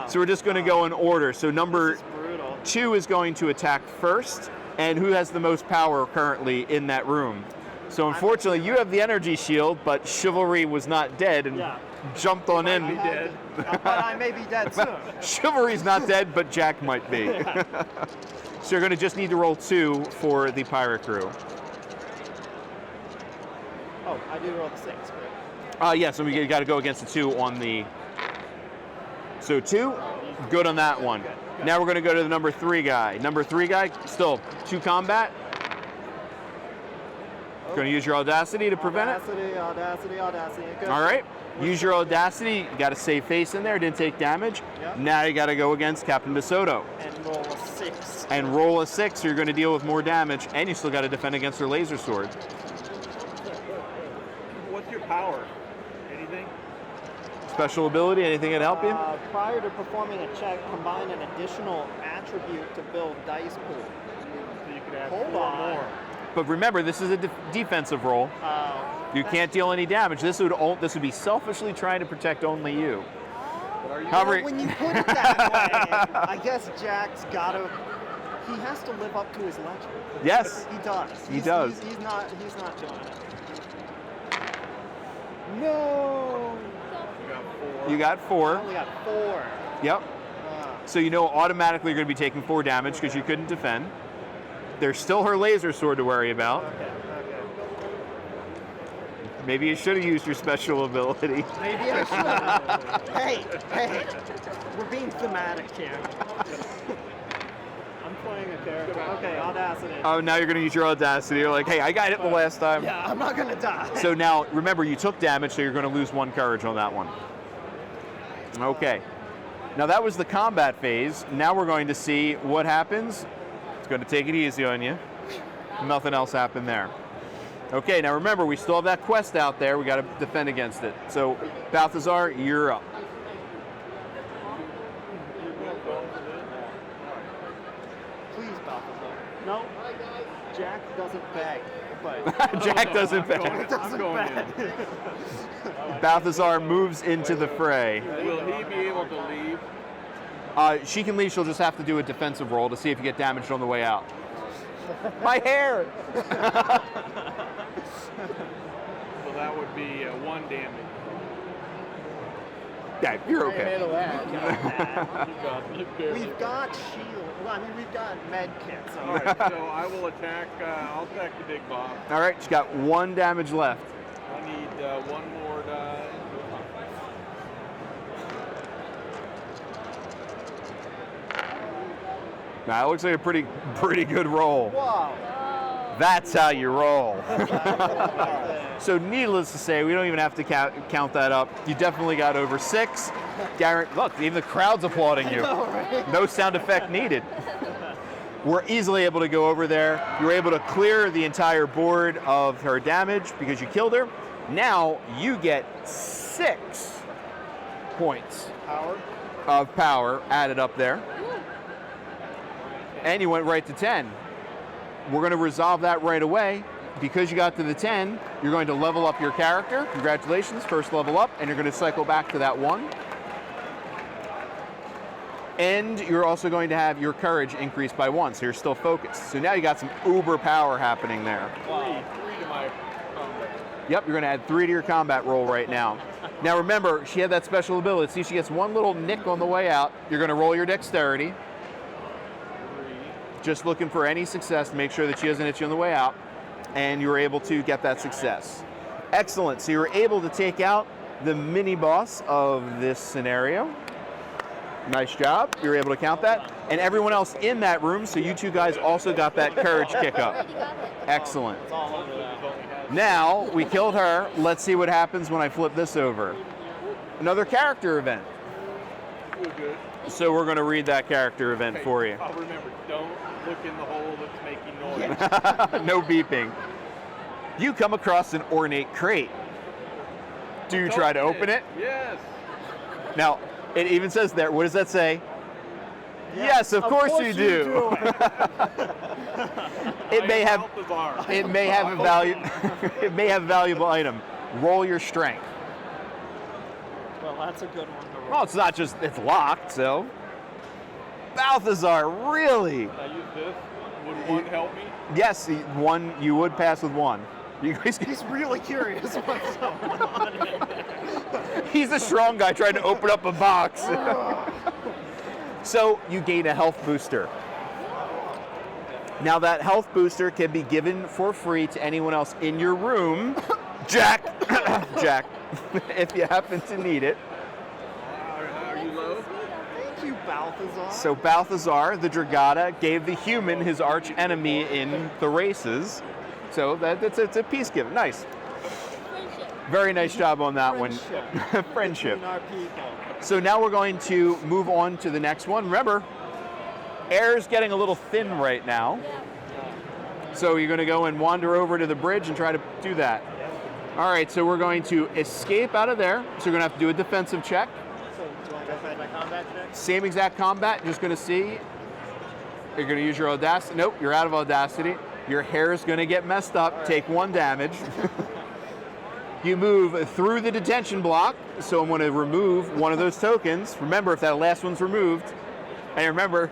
So we're just going to go in order. So number This is brutal. 2 is going to attack first, and who has the most power currently in that room? So unfortunately, you have the energy shield, but Chivalry was not dead and Yeah. jumped on in. But I may be dead soon. Chivalry's not dead, but Jack might be. So you're going to just need to roll 2 for the pirate crew. Oh, I do roll the 6. But Yeah, so we got to go against the 2 on the. So 2, good on that one. Now we're going to go to the number 3 guy. Number 3 guy, still 2 combat. Going to use your audacity to prevent it. Audacity. Good. All right. Use your audacity. You got to save face in there. Didn't take damage. Yep. Now you got to go against Captain DeSoto. And roll a 6. And roll a 6, so you're going to deal with more damage, and you still got to defend against her laser sword. What's your power? Anything? Special ability, anything that help you? Prior to performing a check, combine an additional attribute to build dice pool. So you could add Hold 4 on. more. But remember, this is a defensive roll. You can't deal any damage. This would be selfishly trying to protect only you. But are you However, When you put it that way, I guess Jack's gotta. He has to live up to his legend. yes. He does. He does. He's not doing it. No. You got I 4. only got 4. Yep. So you know automatically you're going to be taking 4 damage because you couldn't defend. There's still her laser sword to worry about. Okay. Maybe you should have used your special ability. Maybe I should. Hey, we're being thematic here. I'm playing a character. Okay, audacity. Oh, now you're going to use your audacity. You're like, hey, I got it the last time. Yeah, I'm not gonna die. So now, remember, you took damage, so you're going to lose 1 courage on that one. Okay. Now that was the combat phase. Now we're going to see what happens. It's going to take it easy on you. Nothing else happened there. Okay, now remember, we still have that quest out there. We got to defend against it. So, Balthazar, you're up. Please Balthazar. No, Jack doesn't beg, but Jack doesn't I'm beg. going in. Balthazar moves into the fray. Will he be able to leave? She can leave. She'll just have to do a defensive roll to see if you get damaged on the way out. My hair. So that would be 1 damage. Yeah, you're okay. handle that. Barely. We've got shield. Well, I mean, we've got med kits. All right, so I will attack. I'll attack the big boss. All right, she's got 1 damage left. I need 1 more die. Now, it looks like a pretty good roll. Wow. That's how you roll. So needless to say, we don't even have to count that up. You definitely got over 6. Look, even the crowd's applauding you. No sound effect needed. We're easily able to go over there. You're able to clear the entire board of her damage because you killed her. Now you get 6 points of power added up there. And you went right to 10. We're going to resolve that right away. Because you got to the 10, you're going to level up your character. Congratulations, first level up, and you're going to cycle back to that 1. And you're also going to have your courage increased by 1, so you're still focused. So now you got some uber power happening there. 3 to my combat. Yep, you're going to add 3 to your combat roll right now. Now remember, she had that special ability. See, she gets 1 little nick on the way out. You're going to roll your dexterity. 3. Just looking for any success to make sure that she doesn't hit you on the way out. And you were able to get that success. Excellent. So you were able to take out the mini boss of this scenario. Nice job. You were able to count that. And everyone else in that room, so you 2 guys also got that courage kick up. Already got it. Excellent. Now, we killed her. Let's see what happens when I flip this over. Another character event. Good. So we're going to read that character event for you. I'll remember, don't look in the hole that's making noise. No beeping. You come across an ornate crate. Do you try to open it? Yes. Now, it even says there, what does that say? Yes, of course you do. It may have a value it may have a valuable item. Roll your strength. Well, that's a good one to roll. Well, it's not just it's locked, so Balthazar, really? I use this. Would 1 help me? Yes, 1 you would pass with 1. You guys can, He's really curious what's going on. he's a strong guy trying to open up a box. So you gain a health booster. Now that health booster can be given for free to anyone else in your room, Jack, Jack, if you happen to need it. Are you low? Thank you, Balthazar. So Balthazar, the Dragata, gave the human his arch enemy in the races. So it's a peace given. Nice. Friendship. Very nice job on that Friendship. one. Friendship. Between our people. So now we're going to move on to the next one. Remember, air's getting a little thin right now. Yeah. So you're going to go and wander over to the bridge and try to do that. All right, so we're going to escape out of there. So you're going to have to do a defensive check. So, do you want to go find my combat today? Same exact combat, just going to see. You're going to use your audacity. Nope, you're out of audacity. Your hair is going to get messed up. Right. Take 1 damage. You move through the detention block, so I'm going to remove 1 of those tokens. Remember, if that last one's removed, and remember,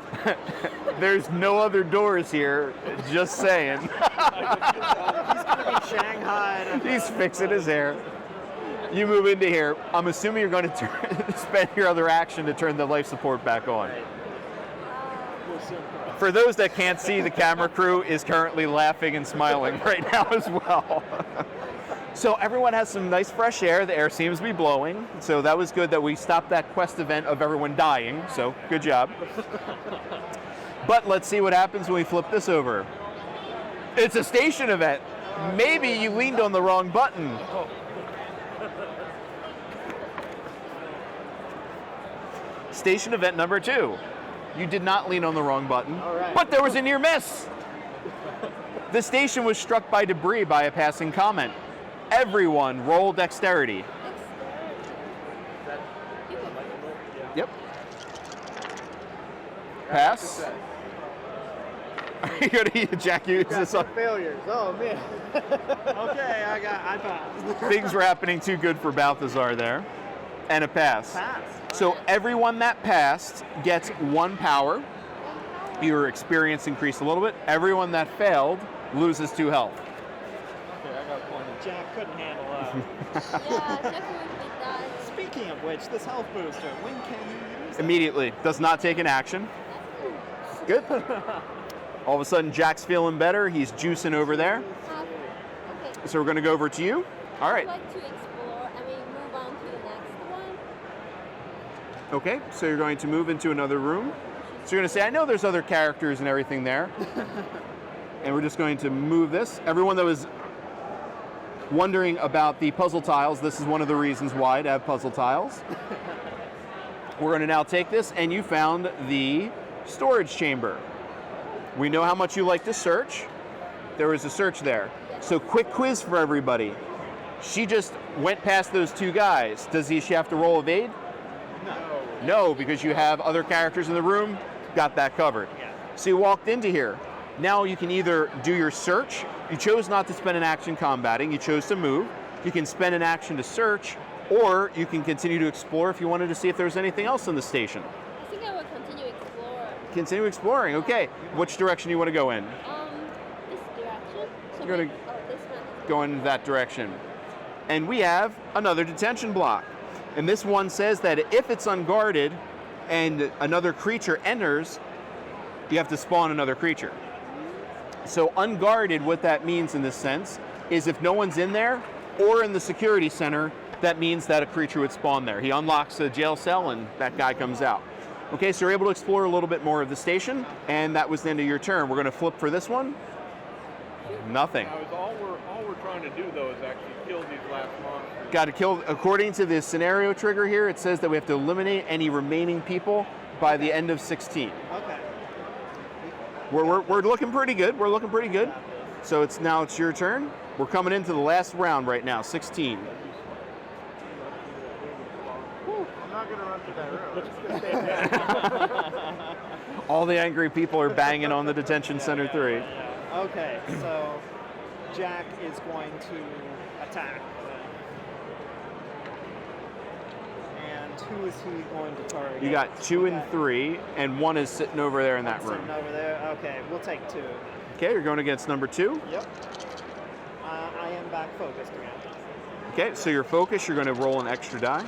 there's no other doors here, just saying. He's going to be shanghaied. He's fixing his hair. You move into here. I'm assuming you're going to spend your other action to turn the life support back on. For those that can't see, the camera crew is currently laughing and smiling right now as well. So everyone has some nice fresh air. The air seems to be blowing. So that was good that we stopped that quest event of everyone dying. So good job. But let's see what happens when we flip this over. It's a station event. Maybe you leaned on the wrong button. Station event number 2. You did not lean on the wrong button, but there was a near miss. The station was struck by debris by a passing comet. Everyone roll dexterity. Yep. Pass. You gotta Jack use Got this some up. failures. Oh man. Okay, I passed. Things were happening too good for Balthazar there. And a pass. Pass. So everyone that passed gets 1 power. Your experience increased a little bit. Everyone that failed loses 2 health. Okay, I got plenty. Jack couldn't handle that. Yeah, definitely done. Speaking of which, this health booster, when can you use it? Immediately. Does not take an action. Good. All of a sudden, Jack's feeling better. He's juicing over there. Okay. So we're going to go over to you. All right. I'd like to explore, move on to the next one. Okay, so you're going to move into another room. So you're going to say, I know there's other characters and everything there. And we're just going to move this. Everyone that was wondering about the puzzle tiles, this is one of the reasons why to have puzzle tiles. We're going to now take this, and you found the storage chamber. We know how much you like to search. There was a search there. So quick quiz for everybody. She just went past those 2 guys. She have to roll evade? No, because you have other characters in the room, got that covered. Yeah. So you walked into here. Now you can either do your search. You chose not to spend an action combating. You chose to move. You can spend an action to search, or you can continue to explore if you wanted to see if there was anything else in the station. I think I will continue explore. Continue exploring. Okay. Which direction do you want to go in? This direction. So You're gonna- this one. Go in that direction. And we have another detention block. And this one says that if it's unguarded and another creature enters, you have to spawn another creature. So unguarded, what that means in this sense, is if no one's in there or in the security center, that means that a creature would spawn there. He unlocks a jail cell and that guy comes out. Okay, so you're able to explore a little bit more of the station, and that was the end of your turn. We're going to flip for this one. Nothing. Now, is all we're trying to do though is actually kill these last monsters. Got to kill, according to the scenario trigger here, it says that we have to eliminate any remaining people by the end of 16. Okay. We're looking pretty good. We're looking pretty good. So it's your turn. We're coming into the last round right now, 16. I'm not gonna run through that room. I'm just gonna stay there. All the angry people are banging on the detention center 3. Okay, so Jack is going to attack. And who is he going to target? You got 2 and 3, and 1 is sitting over there in that room. Sitting over there. Okay, we'll take 2. Okay, you're going against number 2. Yep. I am back focused again. Okay, so your focus, you're going to roll an extra die.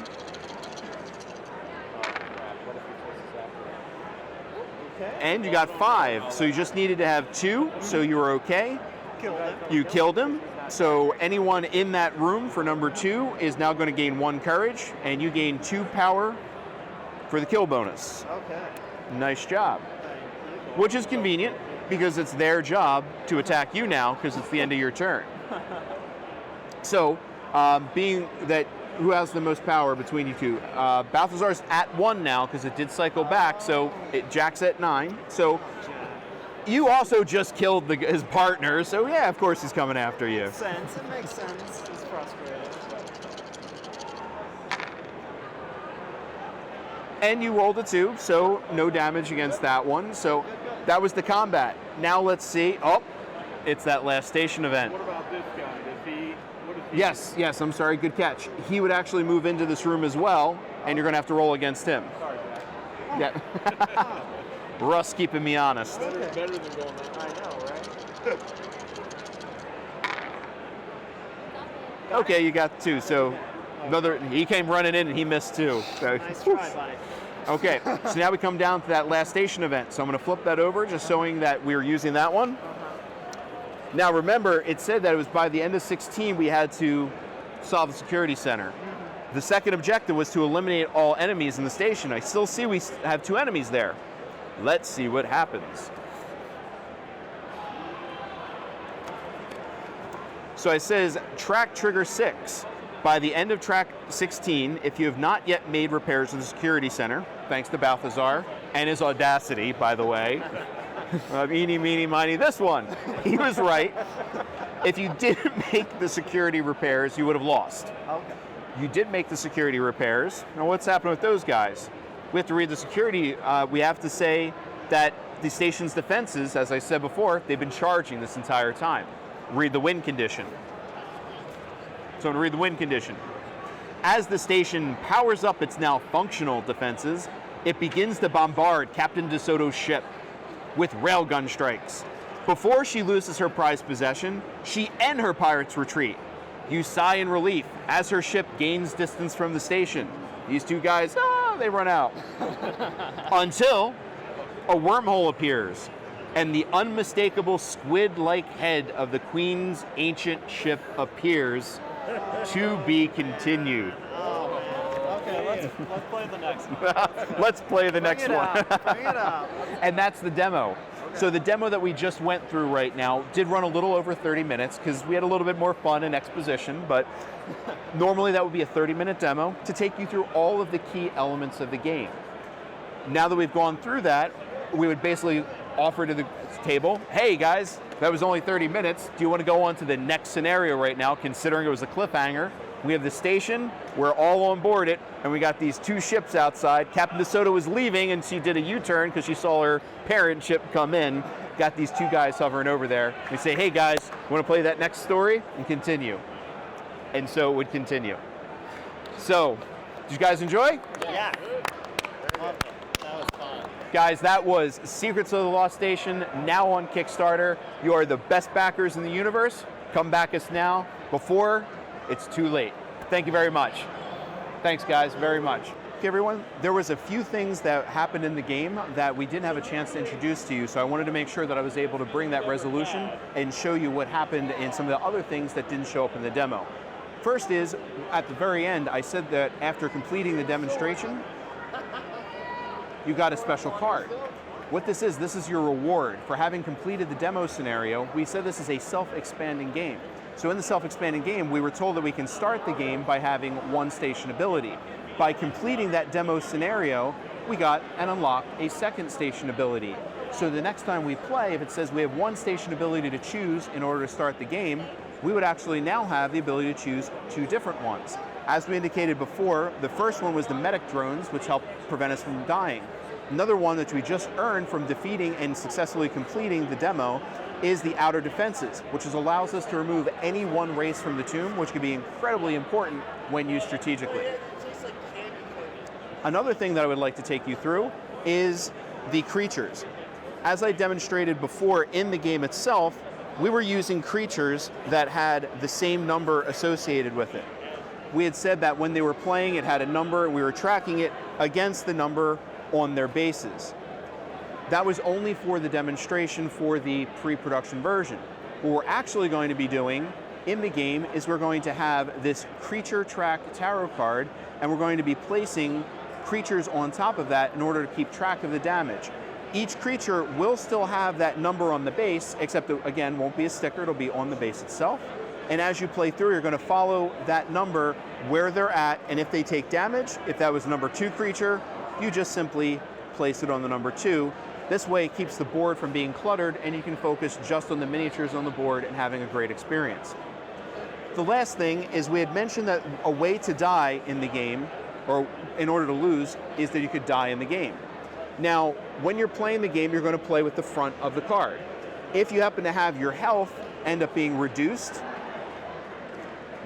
Okay. And you got 5, so you just needed to have 2, so you were okay. Kill him. You killed him. So anyone in that room for number 2 is now going to gain 1 courage, and you gain 2 power for the kill bonus. Okay. Nice job. Which is convenient because it's their job to attack you now because it's the end of your turn. So, being that who has the most power between you two? Balthazar's at 1 now because it did cycle back, so Jack's at 9. So you also just killed his partner, so yeah, of course he's coming after you. Makes sense. It makes sense. He's frustrated. And you rolled a 2, so no damage against that one. So that was the combat. Now let's see. Oh, it's that last station event. What about this guy? What does he Yes, I'm sorry, good catch. He would actually move into this room as well, and you're going to have to roll against him. Sorry, Jack. Yeah. Russ keeping me honest. Better than going that. I know, right? Okay, you got 2. So he came running in and he missed 2. So, Nice try, buddy. okay, so now we come down to that last station event. So I'm going to flip that over, just showing that we were using that one. Now remember, it said that it was by the end of 16 we had to solve the security center. The second objective was to eliminate all enemies in the station. I still see we have 2 enemies there. Let's see what happens. So it says track trigger 6. By the end of track 16, if you have not yet made repairs to the security center, thanks to Balthazar and his audacity, by the way. Eeny, meeny, miny, this one. He was right. If you didn't make the security repairs, you would have lost. Okay. You did make the security repairs. Now what's happening with those guys? We have to read the security. We have to say that the station's defenses, as I said before, they've been charging this entire time. Read the win condition. So I'm going to read the win condition. As the station powers up its now functional defenses, it begins to bombard Captain DeSoto's ship with railgun strikes. Before she loses her prized possession, she and her pirates retreat. You sigh in relief as her ship gains distance from the station. These two guys, they run out. Until a wormhole appears, and the unmistakable squid-like head of the Queen's ancient ship appears. To be continued. Oh, man. Okay, let's play the next one. Let's play the next one. Bring it up. And that's the demo. So the demo that we just went through right now did run a little over 30 minutes because we had a little bit more fun and exposition, but normally that would be a 30-minute demo to take you through all of the key elements of the game. Now that we've gone through that, we would basically offer to the table, hey guys, that was only 30 minutes. Do you want to go on to the next scenario right now, considering it was a cliffhanger? We have the station, we're all on board it, and we got these two ships outside. Captain DeSoto was leaving, and she did a U-turn because she saw her parent ship come in. Got these two guys hovering over there. We say, hey guys, want to play that next story? And continue. And so it would continue. So, did you guys enjoy? Yeah. Loved it. That was fun. Guys, that was Secrets of the Lost Station, now on Kickstarter. You are the best backers in the universe. Come back us now before it's too late. Thank you very much. Thanks, guys, very much. Okay, everyone, there was a few things that happened in the game that we didn't have a chance to introduce to you, so I wanted to make sure that I was able to bring that resolution and show you what happened and some of the other things that didn't show up in the demo. First is, at the very end, I said that after completing the demonstration, you got a special card. What this is your reward for having completed the demo scenario. We said this is a self-expanding game. So in the self-expanding game, we were told that we can start the game by having one station ability. By completing that demo scenario, we got and unlocked a second station ability. So the next time we play, if it says we have one station ability to choose in order to start the game, we would actually now have the ability to choose two different ones. As we indicated before, the first one was the medic drones, which help prevent us from dying. Another one that we just earned from defeating and successfully completing the demo is the outer defenses, which allows us to remove any one race from the tomb, which can be incredibly important when used strategically. Another thing that I would like to take you through is the creatures. As I demonstrated before in the game itself, we were using creatures that had the same number associated with it. We had said that when they were playing, it had a number, we were tracking it against the number on their bases. That was only for the demonstration for the pre-production version. What we're actually going to be doing in the game is we're going to have this creature track tarot card, and we're going to be placing creatures on top of that in order to keep track of the damage. Each creature will still have that number on the base, except it, again, won't be a sticker, it'll be on the base itself. And as you play through, you're going to follow that number where they're at, and if they take damage, if that was number 2 creature, you just simply place it on the number 2. This way it keeps the board from being cluttered, and you can focus just on the miniatures on the board and having a great experience. The last thing is we had mentioned that a way to die in the game, or in order to lose, is that you could die in the game. Now, when you're playing the game, you're going to play with the front of the card. If you happen to have your health end up being reduced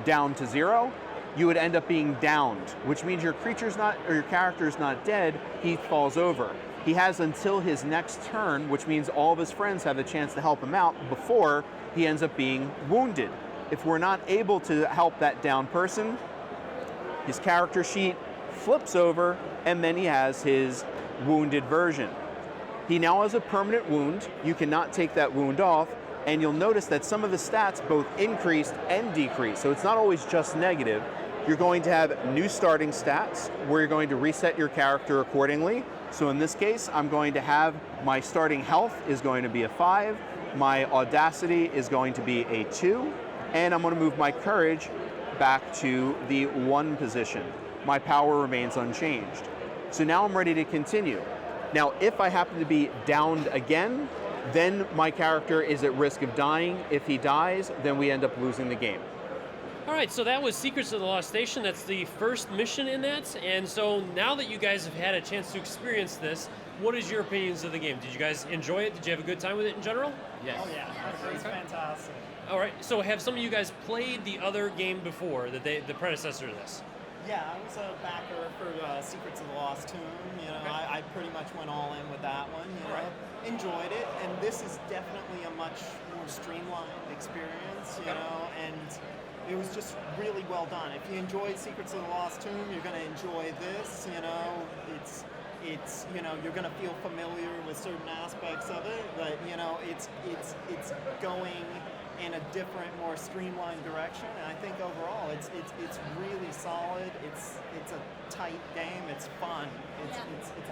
down to 0, you would end up being downed, which means your creature's not, or your character's not dead, he falls over. He has until his next turn, which means all of his friends have a chance to help him out before he ends up being wounded. If we're not able to help that down person, his character sheet flips over, and then he has his wounded version. He now has a permanent wound. You cannot take that wound off, and you'll notice that some of the stats both increased and decreased, so it's not always just negative. You're going to have new starting stats where you're going to reset your character accordingly. So in this case, I'm going to have my starting health is going to be a 5, my audacity is going to be a 2, and I'm going to move my courage back to the 1 position. My power remains unchanged. So now I'm ready to continue. Now, if I happen to be downed again, then my character is at risk of dying. If he dies, then we end up losing the game. All right, so that was Secrets of the Lost Station. That's the first mission in that. And so now that you guys have had a chance to experience this, what is your opinions of the game? Did you guys enjoy it? Did you have a good time with it in general? Yes. Oh yeah, it's fantastic. All right. So have some of you guys played the other game before, the predecessor to this? Yeah, I was a backer for Secrets of the Lost Tomb. You know, Okay. I pretty much went all in with that one. You know, Alright. enjoyed it, and this is definitely a much more streamlined experience. You Okay. know, and it was just really well done. If you enjoyed Secrets of the Lost Tomb, you're going to enjoy this. You know, it's you know, you're going to feel familiar with certain aspects of it, but you know, it's going in a different, more streamlined direction. And I think overall, it's really solid. It's a tight game. It's fun. It's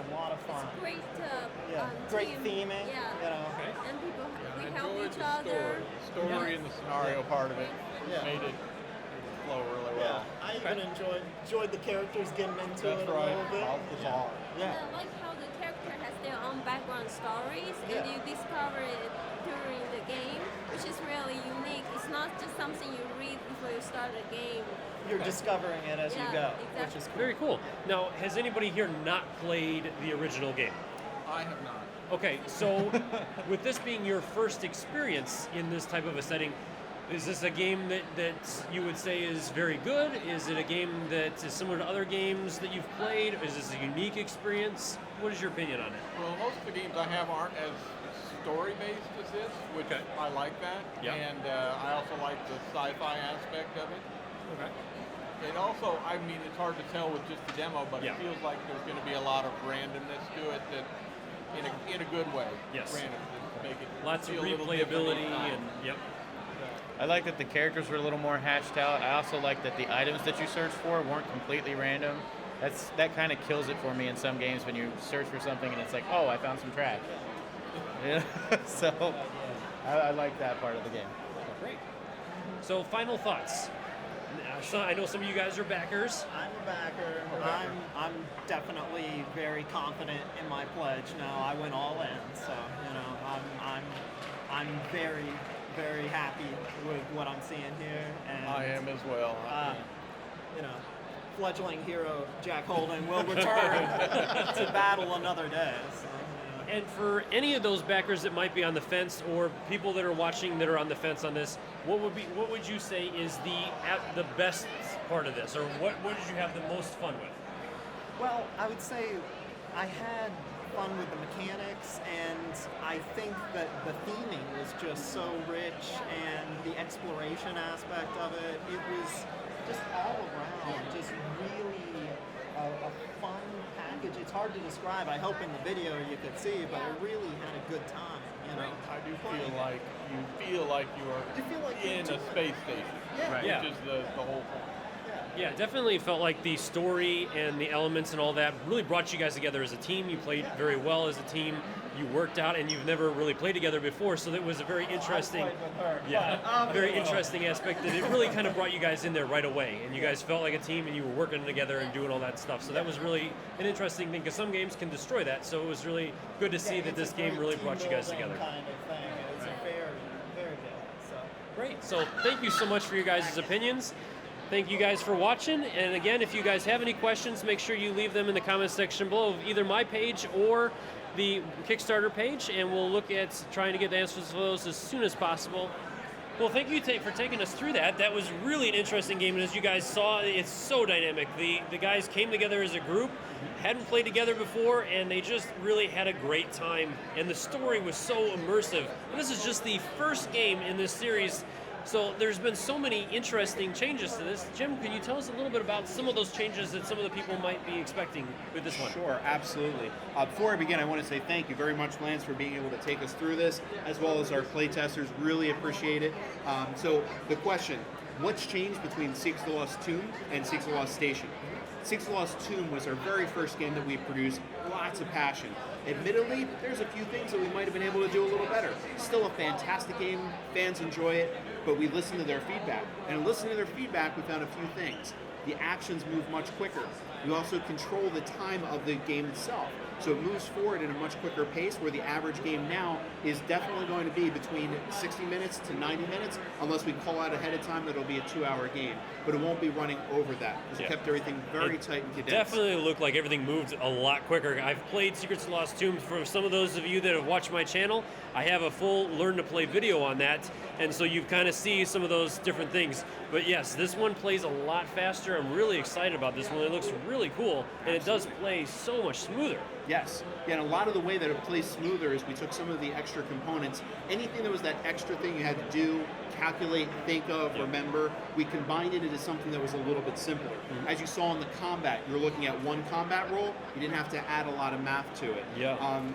a lot of fun. It's great. Great team. theming. Yeah. You know. And people, we I help enjoyed each the other. story and the scenario part of it Yeah. made it flow really Yeah, well. I even enjoyed the characters getting into That's it a right. little bit. Balthazar. Yeah. And I like how the character has their own background stories, Yeah. and you discover it during the game, which is really unique. It's not just something you read before you start the game. You're discovering it as you Yeah, go, exactly. which is cool. Very cool. Now, has anybody here not played the original game? I have not. Okay, so with this being your first experience in this type of a setting, is this a game that you would say is very good? Is it a game that is similar to other games that you've played? Is this a unique experience? What is your opinion on it? Well, most of the games I have aren't as story-based as this, which Okay. I like that. Yeah. And I also like the sci-fi aspect of it. Okay. And also, I mean, it's hard to tell with just the demo, but Yeah. it feels like there's going to be a lot of randomness to it that, in a good way. Yes. Random to make it Lots of feel a little different replayability each time. and yep. I like that the characters were a little more hashed out. I also like that the items that you search for weren't completely random. That kind of kills it for me in some games when you search for something and it's like, oh, I found some trash. Yeah. So I like that part of the game. Great. So, final thoughts. So I know some of you guys are backers. I'm a backer. I'm definitely very confident in my pledge now. I went all in, so you know, I'm very, very happy with what I'm seeing here. And I am as well. you know, fledgling hero Jack Holden will return to battle another day. So, you know. And for any of those backers that might be on the fence, or people that are watching that are on the fence on this, what would you say is the best part of this, or what did you have the most fun with? Well, I would say I had fun with the mechanics, and I think that the theming was just so rich, and the exploration aspect of it, it was just all around, just really a fun package. It's hard to describe. I hope in the video you could see, but I really had a good time. You know, I do feel like you feel like are in a space station, Yeah. Right. which Yeah. is the whole point. Yeah, definitely felt like the story and the elements and all that really brought you guys together as a team. You played very well as a team. You worked out, and you've never really played together before, so that was a very interesting, I played with her. yeah, very interesting aspect that it really kind of brought you guys in there right away, and you guys felt like a team, and you were working together and doing all that stuff. So that was really an interesting thing, because some games can destroy that. So it was really good to see that this game really brought you guys together. Kind of thing. It was very, very good. So. Great. So thank you so much for your guys' opinions. Thank you guys for watching. And again, if you guys have any questions, make sure you leave them in the comments section below of either my page or the Kickstarter page, and we'll look at trying to get the answers to those as soon as possible. Well, thank you for taking us through that. That was really an interesting game, and as you guys saw, it's so dynamic. The guys came together as a group, hadn't played together before, and they just really had a great time. And the story was so immersive. And this is just the first game in this series, so there's been so many interesting changes to this. Jim, can you tell us a little bit about some of those changes that some of the people might be expecting with this one? Sure, absolutely. Before I begin, I want to say thank you very much, Lance, for being able to take us through this, as well as our playtesters. Really appreciate it. So the question, what's changed between Secrets of the Lost Tomb and Secrets of the Lost Station? Secrets of the Lost Tomb was our very first game that we produced. Lots of passion. Admittedly, there's a few things that we might have been able to do a little better. Still a fantastic game. Fans enjoy it, but we listened to their feedback. And in listening to their feedback, we found a few things. The actions move much quicker. We also control the time of the game itself. So it moves forward at a much quicker pace, where the average game now is definitely going to be between 60 minutes to 90 minutes, unless we call out ahead of time that it'll be a 2-hour game. But it won't be running over that, because it kept everything very tight and condensed. Definitely looked like everything moved a lot quicker. I've played Secrets of the Lost Tomb. For some of those of you that have watched my channel, I have a full Learn to Play video on that, and so you kind of see some of those different things. But yes, this one plays a lot faster. I'm really excited about this one. It looks really cool, and it does play so much smoother. Yes. Yeah, and a lot of the way that it plays smoother is we took some of the extra components, anything that was that extra thing you had to do, calculate, think of, remember, we combined it into something that was a little bit simpler. As you saw in the combat, you're looking at one combat roll, you didn't have to add a lot of math to it.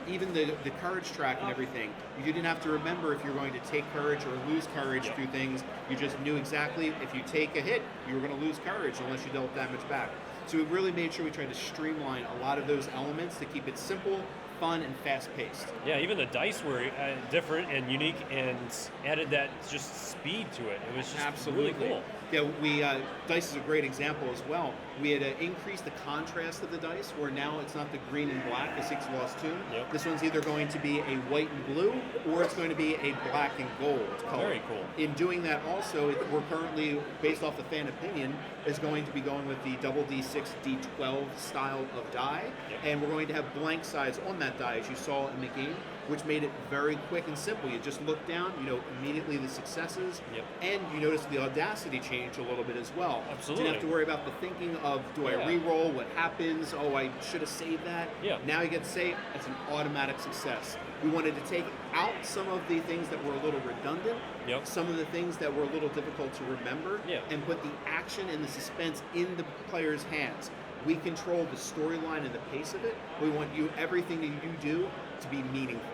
Even the courage track and everything, you didn't have to remember if you're going to take courage or lose courage through things. You just knew exactly if you take a hit, you were going to lose courage unless you dealt damage back. So we really made sure we tried to streamline a lot of those elements to keep it simple, fun, and fast-paced. Yeah, even the dice were different and unique, and added that just speed to it. It was just really cool. Yeah, we dice is a great example as well. We had increased the contrast of the dice, where now it's not the green and black, as Secrets of the Lost Tomb. This one's either going to be a white and blue, or it's going to be a black and gold color. Very cool. In doing that also, we're currently, based off the fan opinion, is going to be going with the double D6, D12 style of die, and we're going to have blank sides on that die, as you saw in the game, which made it very quick and simple. You just look down, you know immediately the successes, and you notice the audacity change a little bit as well. Absolutely. You don't have to worry about the thinking of, do I re-roll, what happens, oh, I should have saved that. Now you get to say, it's an automatic success. We wanted to take out some of the things that were a little redundant, some of the things that were a little difficult to remember, and put the action and the suspense in the player's hands. We control the storyline and the pace of it. We want everything that you do to be meaningful.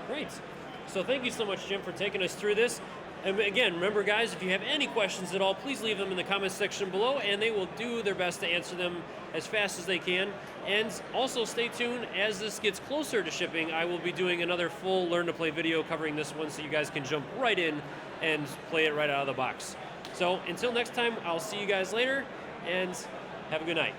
Great. So thank you so much, Jim, for taking us through this. And again, remember, guys, if you have any questions at all, please leave them in the comments section below, and they will do their best to answer them as fast as they can. And also stay tuned. As this gets closer to shipping, I will be doing another full Learn to Play video covering this one, so you guys can jump right in and play it right out of the box. So until next time, I'll see you guys later, and have a good night.